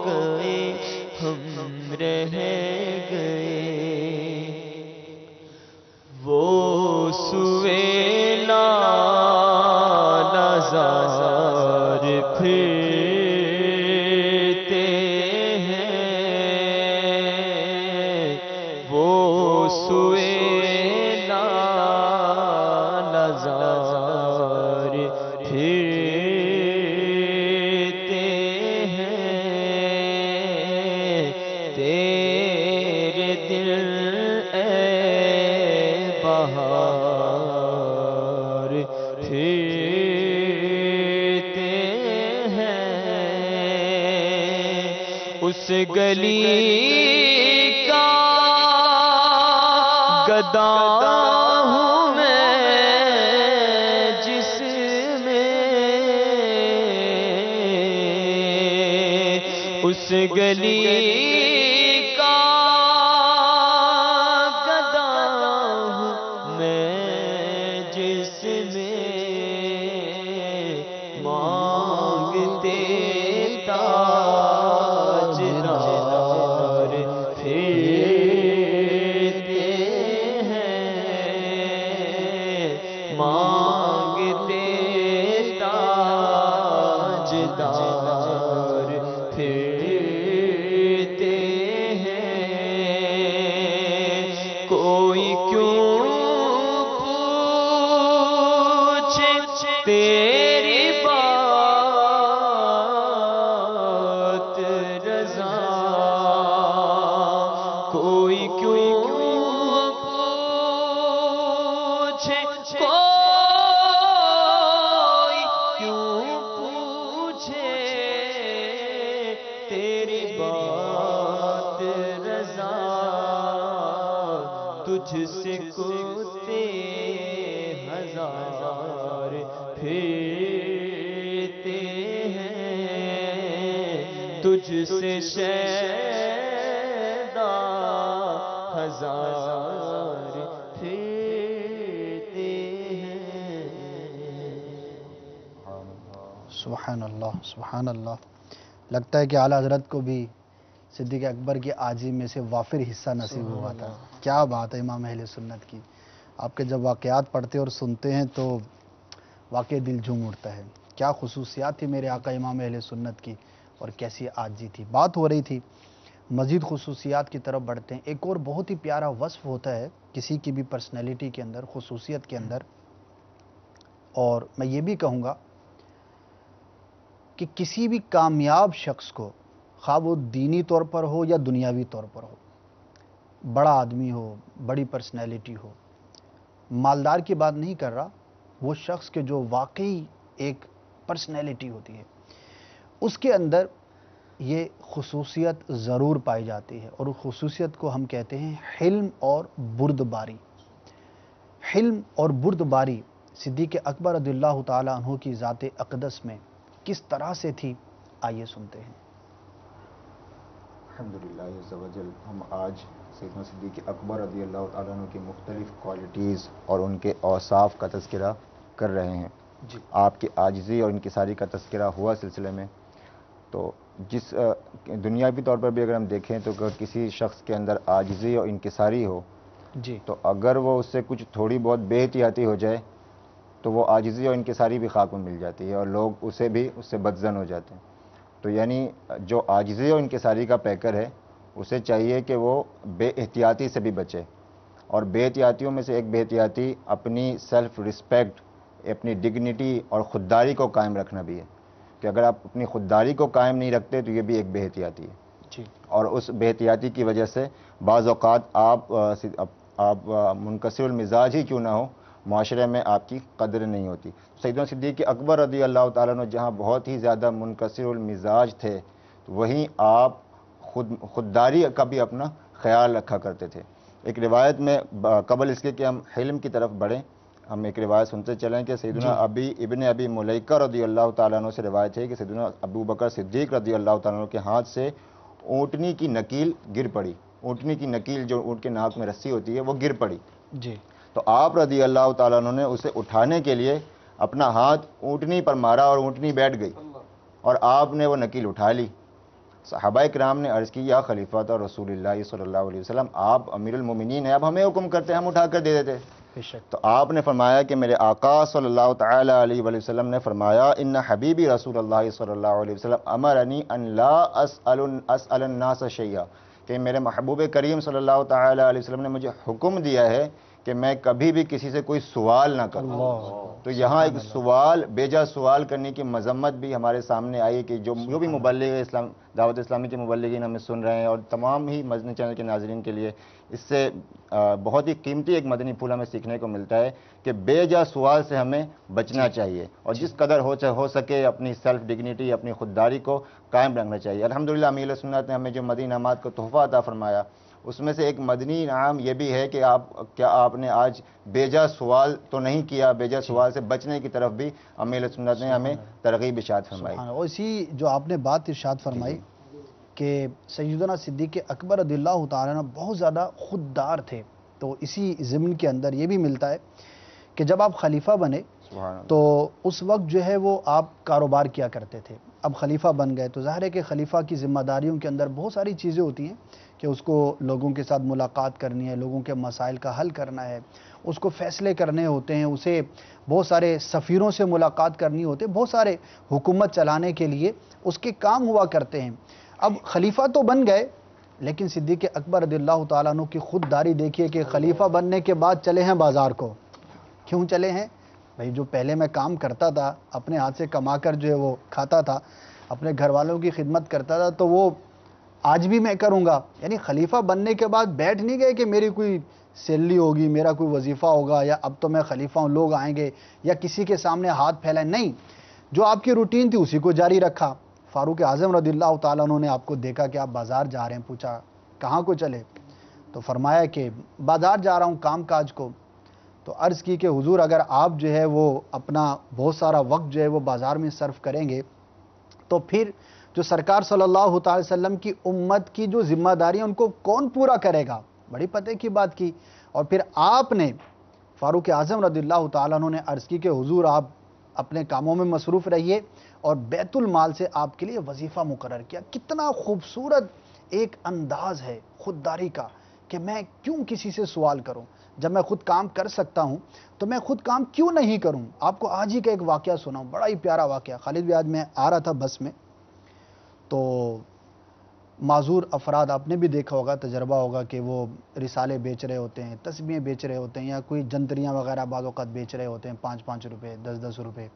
گئے، ہم رہ گئے۔ وہ سویلا نظار پھرتے ہیں، وہ سویلا نظار پھرتے ہیں، تیرے دل اے بہار پھرتے ہیں، اس گلی کا گدا ہوں میں جس میں، اس گلی کا گدا ہوں میں جس میں، مانگتے تاجدار پھرتے ہیں، مانگتے تاجدار پھرتے ہیں، کوئی کیوں پوچھے تیری بات رضا، کوئی کیوں پوچھے، کوئی کیوں پوچھے تیری بات رضا، تجھ سے کتے ہزار پھرتے ہیں، تجھ سے شیدا ہزار پھرتے ہیں۔ سبحان اللہ، سبحان اللہ۔ لگتا ہے کہ اعلیٰ حضرت کو بھی صدیق اکبر کی عاجزی میں سے وافر حصہ نصیب ہوا تھا۔ کیا بات ہے امام اہل سنت کی، آپ کے جب واقعات پڑھتے اور سنتے ہیں تو واقعی دل جھوم اٹھتا ہے۔ کیا خصوصیات تھی میرے آقا امام اہل سنت کی اور کیسی عاجزی تھی۔ بات ہو رہی تھی، مزید خصوصیات کی طرف بڑھتے ہیں۔ ایک اور بہت ہی پیارا وصف ہوتا ہے کسی کی بھی پرسنالٹی کے اندر، خصوصیت کے اندر، اور میں یہ بھی کہوں گا کہ کسی بھی کامیاب شخص کو، خواہ وہ دینی طور پر ہو یا دنیاوی طور پر ہو، بڑا آدمی ہو، بڑی پرسنالٹی ہو، مالدار کی بات نہیں کر رہا، وہ شخص کے جو واقعی ایک پرسنالٹی ہوتی ہے، اس کے اندر یہ خصوصیت ضرور پائی جاتی ہے، اور اس خصوصیت کو ہم کہتے ہیں حلم اور بردباری۔ حلم اور بردباری صدیق اکبر رضی اللہ تعالیٰ عنہ کی ذات اقدس میں کس طرح سے تھی، آئیے سنتے ہیں۔ الحمدللہ عز و جل، ہم آج سیدنا صدیق اکبر رضی اللہ تعالیٰ عنہ کی مختلف کوالٹیز اور ان کے اوصاف کا تذکرہ کر رہے ہیں۔ آپ کی عاجزی اور انکساری کا تذکرہ ہوا سلسلے میں، تو جس دنیاوی طور پر بھی اگر ہم دیکھیں تو اگر کسی شخص کے اندر عاجزی اور انکساری ہو تو اگر وہ اس سے کچھ تھوڑی بہت بے احتیاطی ہو جائے تو وہ عاجزی اور انکساری بھی خاک میں مل جاتی ہے، اور لوگ اس سے بدظن ہو جاتے ہیں۔ تو یعنی جو عاجزی اور انکساری کا پیکر ہے، اسے چاہیے کہ وہ بے احتیاطی سے بھی بچے، اور بے احتیاطیوں میں سے ایک بے احتیاطی اپنی سیلف رسپیکٹ، اپنی ڈگنیٹی اور خودداری کو قائم رکھنا بھی ہے، کہ اگر آپ اپنی خودداری کو قائم نہیں رکھتے تو یہ بھی ایک بے احتیاطی ہے، اور اس بے احتیاطی کی وجہ سے بعض اوقات آپ منکسر المزاج ہی کیوں نہ ہو، معاشرے میں آپ کی قدر نہیں ہوتی۔ سیدنا صدیق اکبر رضی اللہ تعالیٰ عنہ جہاں بہت ہی زیادہ منکسر المزاج تھے، وہیں آپ خودداری کا بھی اپنا خیال رکھا کرتے تھے۔ ایک روایت میں قبل اس کے کہ ہم حلم کی طرف بڑھیں، ہم ایک روایت سنتے چلیں کہ سیدنا ابن ابی ملیکہ رضی اللہ تعالیٰ عنہ سے روایت ہے کہ سیدنا ابو بکر صدیق رضی اللہ تعالیٰ عنہ کے ہاتھ سے اونٹنی کی نکیل گر پڑی. اونٹنی کی نکیل جو اونٹ کے ناک میں رسی ہوتی ہے وہ گر پڑی. جی. تو آپ رضی اللہ تعالیٰ عنہ نے اسے اٹھانے کے لیے اپنا ہاتھ اونٹنی پر مارا اور اونٹنی بیٹھ گئی اور آپ نے وہ نکیل اٹھا لی. صحابہ کرام نے عرض کی یا خلیفۃ رسول اللہ صلی اللہ علیہ وسلم، آپ امیر المومنین ہیں، اب ہمیں حکم کرتے ہم اٹھا کر دے دیتے. تو آپ نے فرمایا کہ میرے آقا صلی اللہ تعالی علیہ وآلہ وسلم نے فرمایا ان حبیبی رسول اللہ صلی اللہ علیہ وسلم امرنی ان لا اسأل الناس شیئا، کہ میرے محبوب کریم صلی اللہ تعالی علیہ وسلم نے مجھے حکم دیا ہے کہ میں کبھی بھی کسی سے کوئی سوال نہ کروں. تو یہاں ایک سوال، بیجا سوال کرنے کی مذمت بھی ہمارے سامنے آئی کہ جو بھی مبلغ اسلام، دعوت اسلامی کے مبلغین ہمیں سن رہے ہیں اور تمام ہی مدنی چینل کے ناظرین کے لیے اس سے بہت ہی قیمتی ایک مدنی پھول ہمیں سیکھنے کو ملتا ہے کہ بے جا سوال سے ہمیں بچنا چاہیے اور جس قدر ہو سکے اپنی سیلف ڈگنیٹی، اپنی خودداری کو قائم رکھنا چاہیے. الحمدللہ امیر سنت نے ہمیں جو مدنی انعامات کا تحفہ عطا فرمایا اس میں سے ایک مدنی انعام یہ بھی ہے کہ آپ نے آج بیجا سوال تو نہیں کیا، بیجا سوال سے بچنے کی طرف بھی امیر سنت نے ہمیں ترغیب ارشاد فرمائی. اور اسی جو آپ نے بات ارشاد فرمائی کہ سیدنا صدیق اکبر رضی اللہ تعالیٰ عنہ بہت زیادہ خوددار تھے، تو اسی ضمن کے اندر یہ بھی ملتا ہے کہ جب آپ خلیفہ بنے تو اس وقت جو ہے وہ آپ کاروبار کیا کرتے تھے. اب خلیفہ بن گئے تو ظاہر ہے کہ خلیفہ کی ذمہ داریوں کے اندر بہت ساری چیزیں ہوتی ہیں کہ اس کو لوگوں کے ساتھ ملاقات کرنی ہے، لوگوں کے مسائل کا حل کرنا ہے، اس کو فیصلے کرنے ہوتے ہیں، اسے بہت سارے سفیروں سے ملاقات کرنی ہوتے ہیں، بہت سارے حکومت چلانے کے لیے اس کے کام ہوا کرتے ہیں. اب خلیفہ تو بن گئے لیکن صدیق اکبر رضی اللہ تعالیٰ عنہ کی خودداری دیکھیے کہ خلیفہ بننے کے بعد چلے ہیں بازار کو. کیوں چلے ہیں؟ بھائی جو پہلے میں کام کرتا تھا، اپنے ہاتھ سے کما کر جو ہے وہ کھاتا تھا، اپنے گھر والوں کی خدمت کرتا تھا، تو وہ آج بھی میں کروں گا. یعنی خلیفہ بننے کے بعد بیٹھ نہیں گئے کہ میری کوئی سیلری ہوگی، میرا کوئی وظیفہ ہوگا، یا اب تو میں خلیفہ ہوں، لوگ آئیں گے، یا کسی کے سامنے ہاتھ پھیلائیں. نہیں، جو آپ کی روٹین تھی اسی کو جاری رکھا. فاروق اعظم رضی اللہ تعالیٰ عنہ نے آپ کو دیکھا کہ آپ بازار جا رہے ہیں، پوچھا کہاں کو چلے؟ تو فرمایا کہ بازار جا رہا ہوں کام کاج کو. تو عرض کی کہ حضور اگر آپ جو ہے وہ اپنا بہت سارا وقت جو ہے وہ بازار میں صرف کریں گے تو پھر جو سرکار صلی اللہ تعالی وسلم کی امت کی جو ذمہ داری ہیں ان کو کون پورا کرے گا؟ بڑی پتہ کی بات کی. اور پھر آپ نے فاروق اعظم رضی اللہ تعالیٰ عنہ نے عرض کی کہ حضور آپ اپنے کاموں میں مصروف رہیے اور بیت المال سے آپ کے لیے وظیفہ مقرر کیا. کتنا خوبصورت ایک انداز ہے خودداری کا کہ میں کیوں کسی سے سوال کروں؟ جب میں خود کام کر سکتا ہوں تو میں خود کام کیوں نہیں کروں؟ آپ کو آج ہی کا ایک واقعہ سناؤں، بڑا ہی پیارا واقعہ. خالد بھی آج میں آ رہا تھا بس میں، تو معذور افراد آپ نے بھی دیکھا ہوگا، تجربہ ہوگا کہ وہ رسالے بیچ رہے ہوتے ہیں، تسبیحیں بیچ رہے ہوتے ہیں، یا کوئی جنتریاں وغیرہ بعض اوقات بیچ رہے ہوتے ہیں 5-5 روپے 10-10 روپے.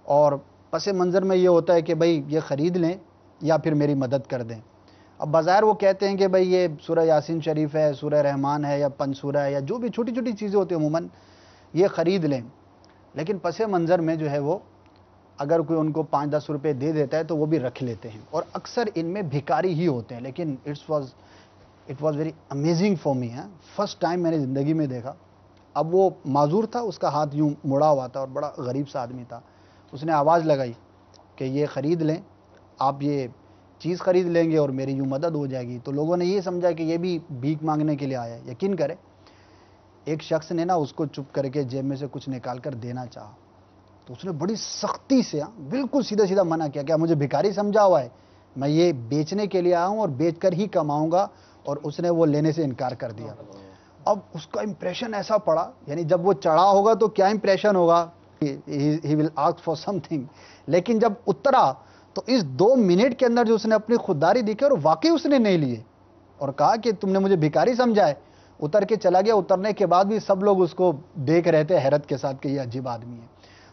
اور پس منظر میں یہ ہوتا ہے کہ بھائی یہ خرید لیں یا پھر میری مدد کر دیں. اب بظاہر وہ کہتے ہیں کہ بھائی یہ سورہ یاسین شریف ہے، سورہ رحمان ہے، یا پنج سورہ ہے، یا جو بھی چھوٹی چھوٹی چیزیں ہوتی ہیں عموماً یہ خرید لیں. لیکن پس منظر میں جو ہے وہ اگر کوئی ان کو 5-10 روپے دے دیتا ہے تو وہ بھی رکھ لیتے ہیں، اور اکثر ان میں بھکاری ہی ہوتے ہیں. لیکن it was very amazing for me. First time میں نے زندگی میں دیکھا. اب وہ معذور تھا، اس کا ہاتھ یوں مڑا ہوا تھا اور بڑا غریب سا آدمی تھا. اس نے آواز لگائی کہ یہ خرید لیں، آپ یہ چیز خرید لیں گے اور میری یوں مدد ہو جائے گی. تو لوگوں نے یہ سمجھا کہ یہ بھی بھیک مانگنے کے لیے آیا ہے. یقین کرے ایک شخص نے نا اس کو چپ کر کے جیب میں سے کچھ نکال کر دینا چاہا تو اس نے بڑی سختی سے بالکل سیدھا سیدھا منع کیا. کیا مجھے بھکاری سمجھا ہوا ہے؟ میں یہ بیچنے کے لیے آیا ہوں اور بیچ کر ہی کماؤں گا. اور اس نے وہ لینے سے انکار کر دیا. اب اس کا امپریشن ایسا پڑا، یعنی جب وہ چڑھا ہوگا تو کیا امپریشن ہوگا، he will ask for something. لیکن جب اترا تو اس 2 منٹ کے اندر جو اس نے اپنی خودداری دیکھی اور واقعی اس نے نہیں لیے اور کہا کہ تم نے مجھے بھکاری سمجھا ہے، اتر کے چلا گیا. اترنے کے بعد بھی سب لوگ اس کو دیکھ رہے تھے حیرت کے ساتھ کہ یہ عجیب آدمی ہے.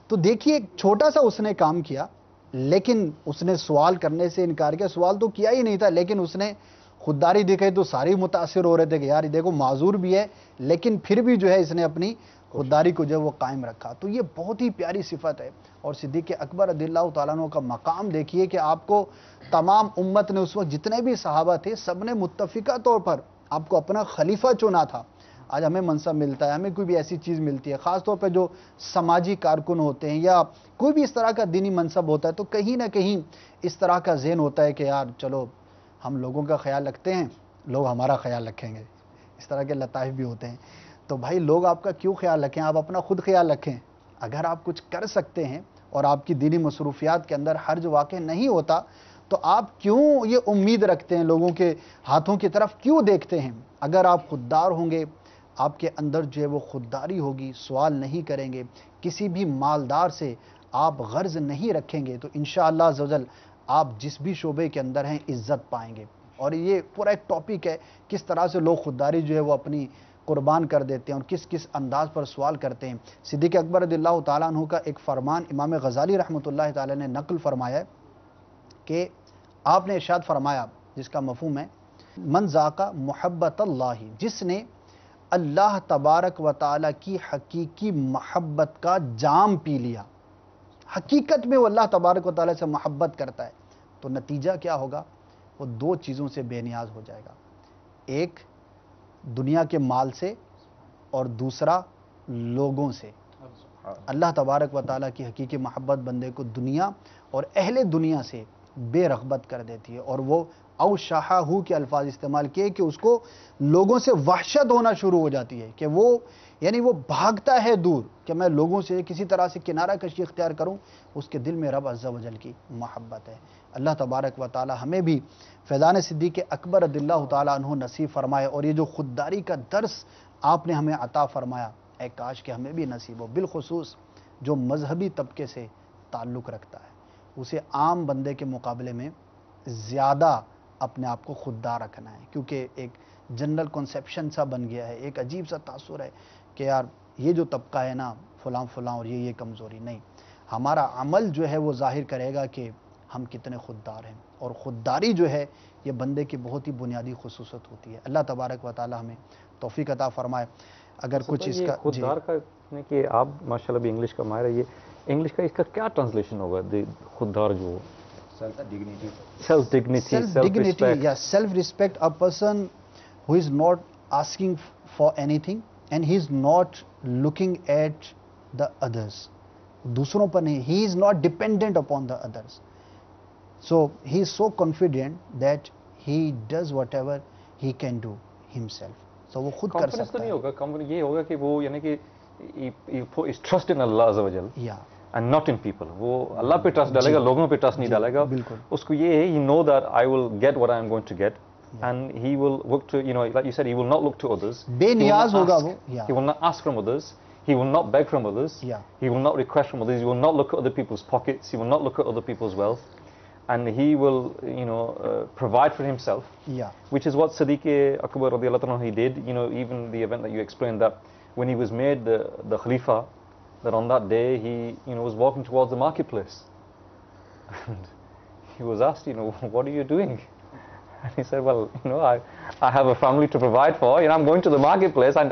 تو دیکھیے ایک چھوٹا سا اس نے کام کیا، لیکن اس نے سوال کرنے سے انکار کیا. سوال تو کیا ہی نہیں تھا، لیکن اس نے خودداری دکھائی تو سارے متاثر ہو رہے تھے کہ یار دیکھو معذور بھی ہے لیکن پھر بھی جو ہے اس نے اپنی خودداری کو جو وہ قائم رکھا. تو یہ بہت ہی پیاری صفت ہے. اور صدیق اکبر رضی اللہ تعالیٰ عنہ کا مقام دیکھیے کہ آپ کو تمام امت نے اس وقت جتنے بھی صحابہ تھے سب نے متفقہ طور پر آپ کو اپنا خلیفہ چنا تھا. آج ہمیں منصب ملتا ہے, ہمیں کوئی بھی ایسی چیز ملتی ہے, خاص طور پہ جو سماجی کارکن ہوتے ہیں یا کوئی بھی اس طرح کا دینی منصب ہوتا ہے, تو کہیں نہ کہیں اس طرح کا ذہن ہوتا ہے کہ یار چلو ہم لوگوں کا خیال رکھتے ہیں, لوگ ہمارا خیال رکھیں گے. اس طرح کے لطائف بھی ہوتے ہیں. تو بھائی لوگ آپ کا کیوں خیال رکھیں, آپ اپنا خود خیال رکھیں. اگر آپ کچھ کر سکتے ہیں اور آپ کی دینی مصروفیات کے اندر حرج واقع نہیں ہوتا, تو آپ کیوں یہ امید رکھتے ہیں, لوگوں کے ہاتھوں کی طرف کیوں دیکھتے ہیں؟ اگر آپ خوددار ہوں گے, آپ کے اندر جو ہے وہ خودداری ہوگی, سوال نہیں کریں گے, کسی بھی مالدار سے آپ غرض نہیں رکھیں گے, تو انشاءاللہ عزوجل آپ جس بھی شعبے کے اندر ہیں عزت پائیں گے. اور یہ پورا ایک ٹاپک ہے, کس طرح سے لوگ خودداری جو ہے وہ اپنی قربان کر دیتے ہیں اور کس کس انداز پر سوال کرتے ہیں. صدیق اکبر رضی اللہ تعالیٰ عنہ کا ایک فرمان امام غزالی رحمۃ اللہ تعالیٰ نے نقل فرمایا ہے کہ آپ نے ارشاد فرمایا, جس کا مفہوم ہے من ذاق محبت اللہ, جس نے اللہ تبارک و تعالیٰ کی حقیقی محبت کا جام پی لیا, حقیقت میں وہ اللہ تبارک و تعالیٰ سے محبت کرتا ہے, تو نتیجہ کیا ہوگا؟ وہ دو چیزوں سے بے نیاز ہو جائے گا, ایک دنیا کے مال سے اور دوسرا لوگوں سے. اللہ تبارک و تعالیٰ کی حقیقی محبت بندے کو دنیا اور اہل دنیا سے بے رغبت کر دیتی ہے, اور وہ او شاہو کے الفاظ استعمال کیے کہ اس کو لوگوں سے وحشت ہونا شروع ہو جاتی ہے, کہ وہ یعنی وہ بھاگتا ہے دور کہ میں لوگوں سے کسی طرح سے کنارہ کشی اختیار کروں. اس کے دل میں رب عز و جل کی محبت ہے. اللہ تبارک و تعالی ہمیں بھی فیضان صدیق اکبر رضی اللہ تعالیٰ عنہ نصیب فرمائے, اور یہ جو خودداری کا درس آپ نے ہمیں عطا فرمایا, اے کاش کہ ہمیں بھی نصیب ہو. بالخصوص جو مذہبی طبقے سے تعلق رکھتا ہے, اسے عام بندے کے مقابلے میں زیادہ اپنے آپ کو خوددار رکھنا ہے, کیونکہ ایک جنرل کنسیپشن سا بن گیا ہے, ایک عجیب سا تاثر ہے کہ یار یہ جو طبقہ ہے نا فلاں فلاں اور یہ کمزوری. نہیں, ہمارا عمل جو ہے وہ ظاہر کرے گا کہ ہم کتنے خوددار ہیں, اور خودداری جو ہے یہ بندے کی بہت ہی بنیادی خصوصیت ہوتی ہے. اللہ تبارک و تعالی ہمیں توفیق عطا فرمائے. اگر کچھ اس کا خوددار کا کہ آپ ماشاءاللہ بھی انگلش کا ماہر ہے, یہ انگلش کا اس کا کیا ٹرانسلیشن ہوگا خوددار؟ جو self dignity, self dignity, yeah, self respect, a person who is not asking for anything and he is not looking at the others, دوسروں پر نہیں, he is not dependent upon the others, so he is so confident that he does whatever he can do himself, so وہ خود کر سکتا ہے. نہیں ہوگا کمفرٹ, یہ ہوگا کہ وہ یعنی کہ is trust in Allah Azza wa Jal, yeah, and not in people. وہ اللہ پہ ٹرسٹ ڈالے گا, لوگوں پہ ٹرسٹ نہیں ڈالے گا. اس کو یہ ہے, he know that I will get what I am going to get, and he will work to, you know, like you said, he will not look to others. بے نیاز ہوگا وہ. He will not ask from others. He will not beg from others. He will not request from others. He will not look at other people's pockets. He will not look at other people's wealth. And he will, you know, provide for himself. Yeah. Which is what Siddiq Akbar radiallahu anhu he did. You know, even the event that you explained, that when he was made the Khalifa, that on that day he, you know, was walking towards the marketplace. And he was asked, you know, what are you doing? And he said, well, you know, I have a family to provide for. You know, I'm going to the marketplace, and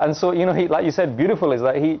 And so, you know, he, like you said, beautiful is that he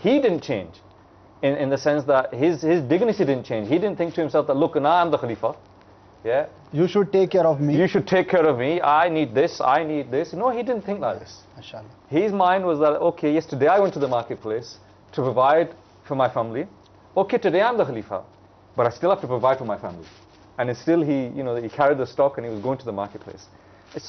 He didn't change, in the sense that his dignity didn't change. He didn't think to himself that, look, now I'm the Khalifa. Yeah. You should take care of me. You should take care of me. I need this. I need this. No, he didn't think like this. Mashallah. His mind was that, okay, yes, today I went to the marketplace to provide for my family. Okay, today I'm the Khalifa, but I still have to provide for my family. And it's still he, you know, he carried the stock and he was going to the marketplace. It's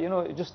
you know, just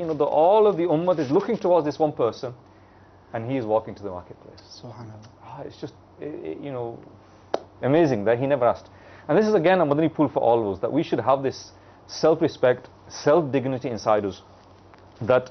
you know, all of the ummah is looking towards this one person, and he is walking to the marketplace. Subhanallah. It's just, you know, amazing that he never asked. And this is again a Madani pool for all of us, that we should have this self-respect, self-dignity inside us, that,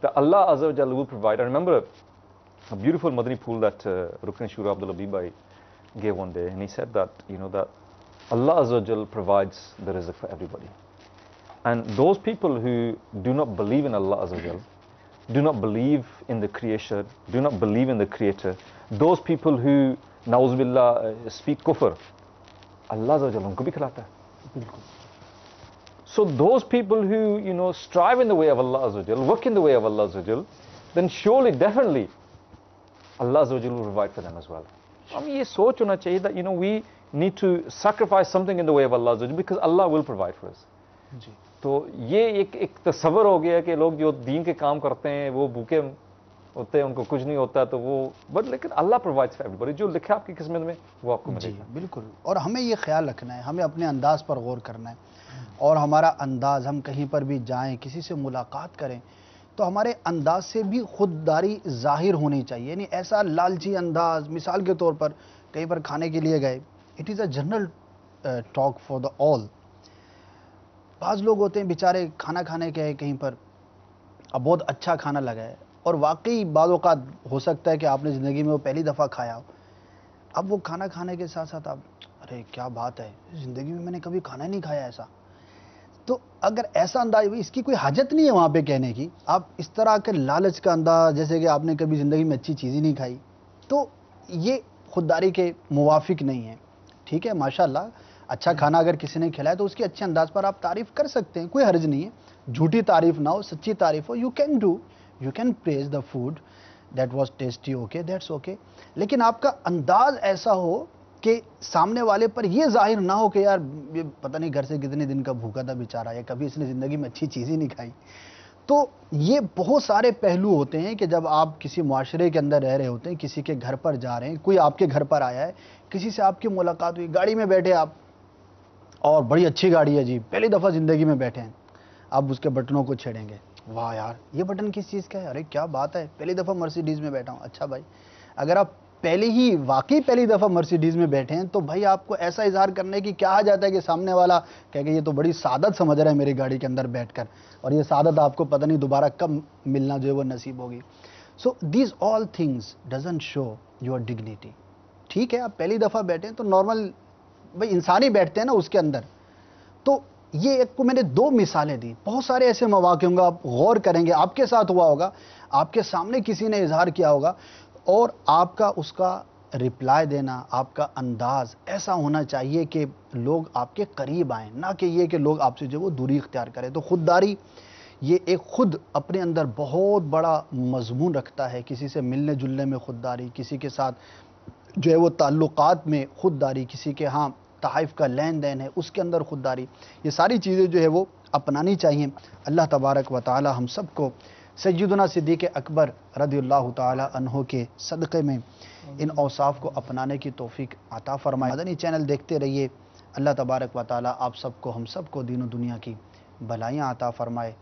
That Allah Azza wa Jalla will provide. I remember a beautiful Madani pool that Rukn Shura Abdul Habib Bhai gave one day, and he said that, you know, that Allah Azza wa Jalla provides the rizq for everybody. And those people who do not believe in Allah Azza wa Jalla, do not believe in the creation, do not believe in the creator, those people who, na'uz billah, speak kufr, Allah Azza wa Jalla unko bhi khilata hai. So those people who, you know, strive in the way of Allah Azza wa Jal, work in the way of Allah Azza wa Jal, then surely, definitely, Allah Azza wa Jal will provide for them as well. ہم یہ سوچ ہونا چاہیے that, you know, we need to sacrifice something in the way of Allah Azza wa Jal because Allah will provide for us. جی تو یہ ایک تصور ہو گیا کہ لوگ جو دین کے کام کرتے ہیں وہ بھوکے ہوتے ہیں, ان کو کچھ نہیں ہوتا تو وہ, بٹ لیکن اللہ پرووائڈس فار ایوری باڈی, جو لکھا آپ کی قسمت میں وہ آپ کو ملے جی گا. بالکل. اور ہمیں یہ خیال رکھنا ہے, ہمیں اپنے انداز پر غور کرنا ہے, اور ہمارا انداز, ہم کہیں پر بھی جائیں, کسی سے ملاقات کریں تو ہمارے انداز سے بھی خودداری ظاہر ہونی چاہیے. یعنی ایسا لالچی انداز, مثال کے طور پر کہیں پر کھانے کے لیے گئے, it is a general talk for the all. بعض لوگ ہوتے ہیں بیچارے کھانا کھانے کے ہیں کہیں پر, اب بہت اچھا کھانا لگا ہے, اور واقعی بعض اوقات ہو سکتا ہے کہ آپ نے زندگی میں وہ پہلی دفعہ کھایا ہو. اب وہ کھانا کھانے کے ساتھ ساتھ آپ, ارے کیا بات ہے, زندگی میں نے کبھی کھانا ہی نہیں کھایا ایسا. تو اگر ایسا انداز, اس کی کوئی حاجت نہیں ہے وہاں پہ کہنے کی, آپ اس طرح کے لالچ کا انداز, جیسے کہ آپ نے کبھی زندگی میں اچھی چیز ہی نہیں کھائی, تو یہ خودداری کے موافق نہیں ہے. ٹھیک ہے, ماشاءاللہ اچھا کھانا اگر کسی نے کھلایا تو اس کے اچھے انداز پر آپ تعریف کر سکتے ہیں, کوئی حرج نہیں ہے. جھوٹی تعریف نہ ہو, سچی تعریف ہو. You can praise the food that was tasty, okay, that's okay. لیکن آپ کا انداز ایسا ہو کہ سامنے والے پر یہ ظاہر نہ ہو کہ یار یہ پتہ نہیں گھر سے کتنے دن کا بھوکا تھا بیچارہ, یا کبھی اس نے زندگی میں اچھی چیز ہی نہیں کھائی. تو یہ بہت سارے پہلو ہوتے ہیں کہ جب آپ کسی معاشرے کے اندر رہ رہے ہوتے ہیں, کسی کے گھر پر جا رہے ہیں, کوئی آپ کے گھر پر آیا ہے, کسی سے آپ کی ملاقات ہوئی, گاڑی میں بیٹھے آپ, اور بڑی اچھی گاڑی ہے جی, پہلی دفعہ زندگی میں بیٹھے ہیں, آپ اس کے بٹنوں کو چھیڑیں گے, واہ یار یہ بٹن کس چیز کا ہے, ارے کیا بات ہے, پہلی دفعہ مرسیڈیز میں بیٹھا ہوں. اچھا بھائی, اگر آپ واقعی پہلی دفعہ مرسیڈیز میں بیٹھے ہیں تو بھائی آپ کو ایسا اظہار کرنے کی کیا حاجت ہے کہ سامنے والا کہے کہ یہ تو بڑی سعادت سمجھ رہا ہے میری گاڑی کے اندر بیٹھ کر, اور یہ سعادت آپ کو پتہ نہیں دوبارہ کب ملنا جو ہے وہ نصیب ہوگی. So these all things doesn't show your dignity. ٹھیک ہے, آپ پہلی دفعہ بیٹھے ہیں تو نارمل بھائی انسان ہی بیٹھتے ہیں نا اس کے اندر. تو یہ ایک کو میں نے دو مثالیں دی, بہت سارے ایسے مواقع ہوں گے, آپ غور کریں گے, آپ کے ساتھ ہوا ہوگا, آپ کے سامنے کسی نے اظہار کیا ہوگا, اور آپ کا اس کا رپلائی دینا, آپ کا انداز ایسا ہونا چاہیے کہ لوگ آپ کے قریب آئیں, نہ کہ یہ کہ لوگ آپ سے جو وہ دوری اختیار کریں. تو خودداری یہ ایک خود اپنے اندر بہت بڑا مضمون رکھتا ہے. کسی سے ملنے جلنے میں خودداری, کسی کے ساتھ جو ہے وہ تعلقات میں خودداری, کسی کے ہاں تحائف کا لین دین ہے اس کے اندر خودداری, یہ ساری چیزیں جو ہے وہ اپنانی چاہیے. اللہ تبارک و تعالی ہم سب کو سیدنا صدیق اکبر رضی اللہ تعالی عنہ کے صدقے میں ان اوصاف کو اپنانے کی توفیق عطا فرمائے. مدنی چینل دیکھتے رہیے. اللہ تبارک و تعالی آپ سب کو, ہم سب کو دین و دنیا کی بھلائیاں عطا فرمائے.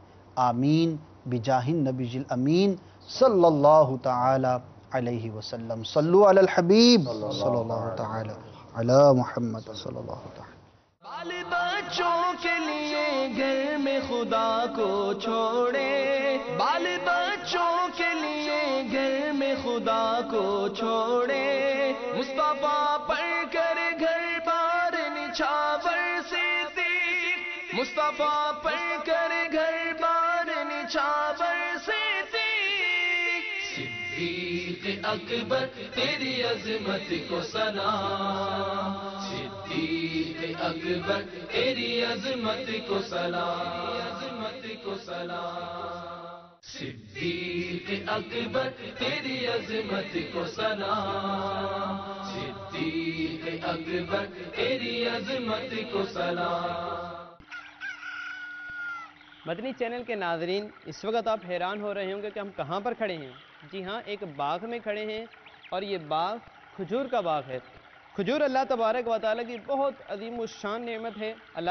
آمین بجاہ النبی الامین صلی اللہ تعالی علیہ وسلم. صلو علی الحبیب صلی اللہ تعالی علی محمد صلی اللہ تعالی. بال بچوں کے لیے گھر میں خدا کو چھوڑے, بال بچوں کے لیے گھر میں خدا کو چھوڑے, مصطفیٰ پر کر گھر بار نچھاور صدیق, مصطفیٰ پر کر گھر بار نچھاور صدیق. صدیق اکبر تیری عظمت کو سلام, صدیق اکبر تیری عظمت کو سلام, عظمت کو سلام. صدیق اکبر تیری عظمت کو سلام, صدیق اکبر تیری عظمت کو سلام. مدنی چینل کے ناظرین, اس وقت آپ حیران ہو رہے ہوں گے کہ ہم کہاں پر کھڑے ہیں. جی ہاں, ایک باغ میں کھڑے ہیں, اور یہ باغ کھجور کا باغ ہے. کھجور اللہ تبارک و تعالیٰ کی بہت عظیم الشان نعمت ہے. اللہ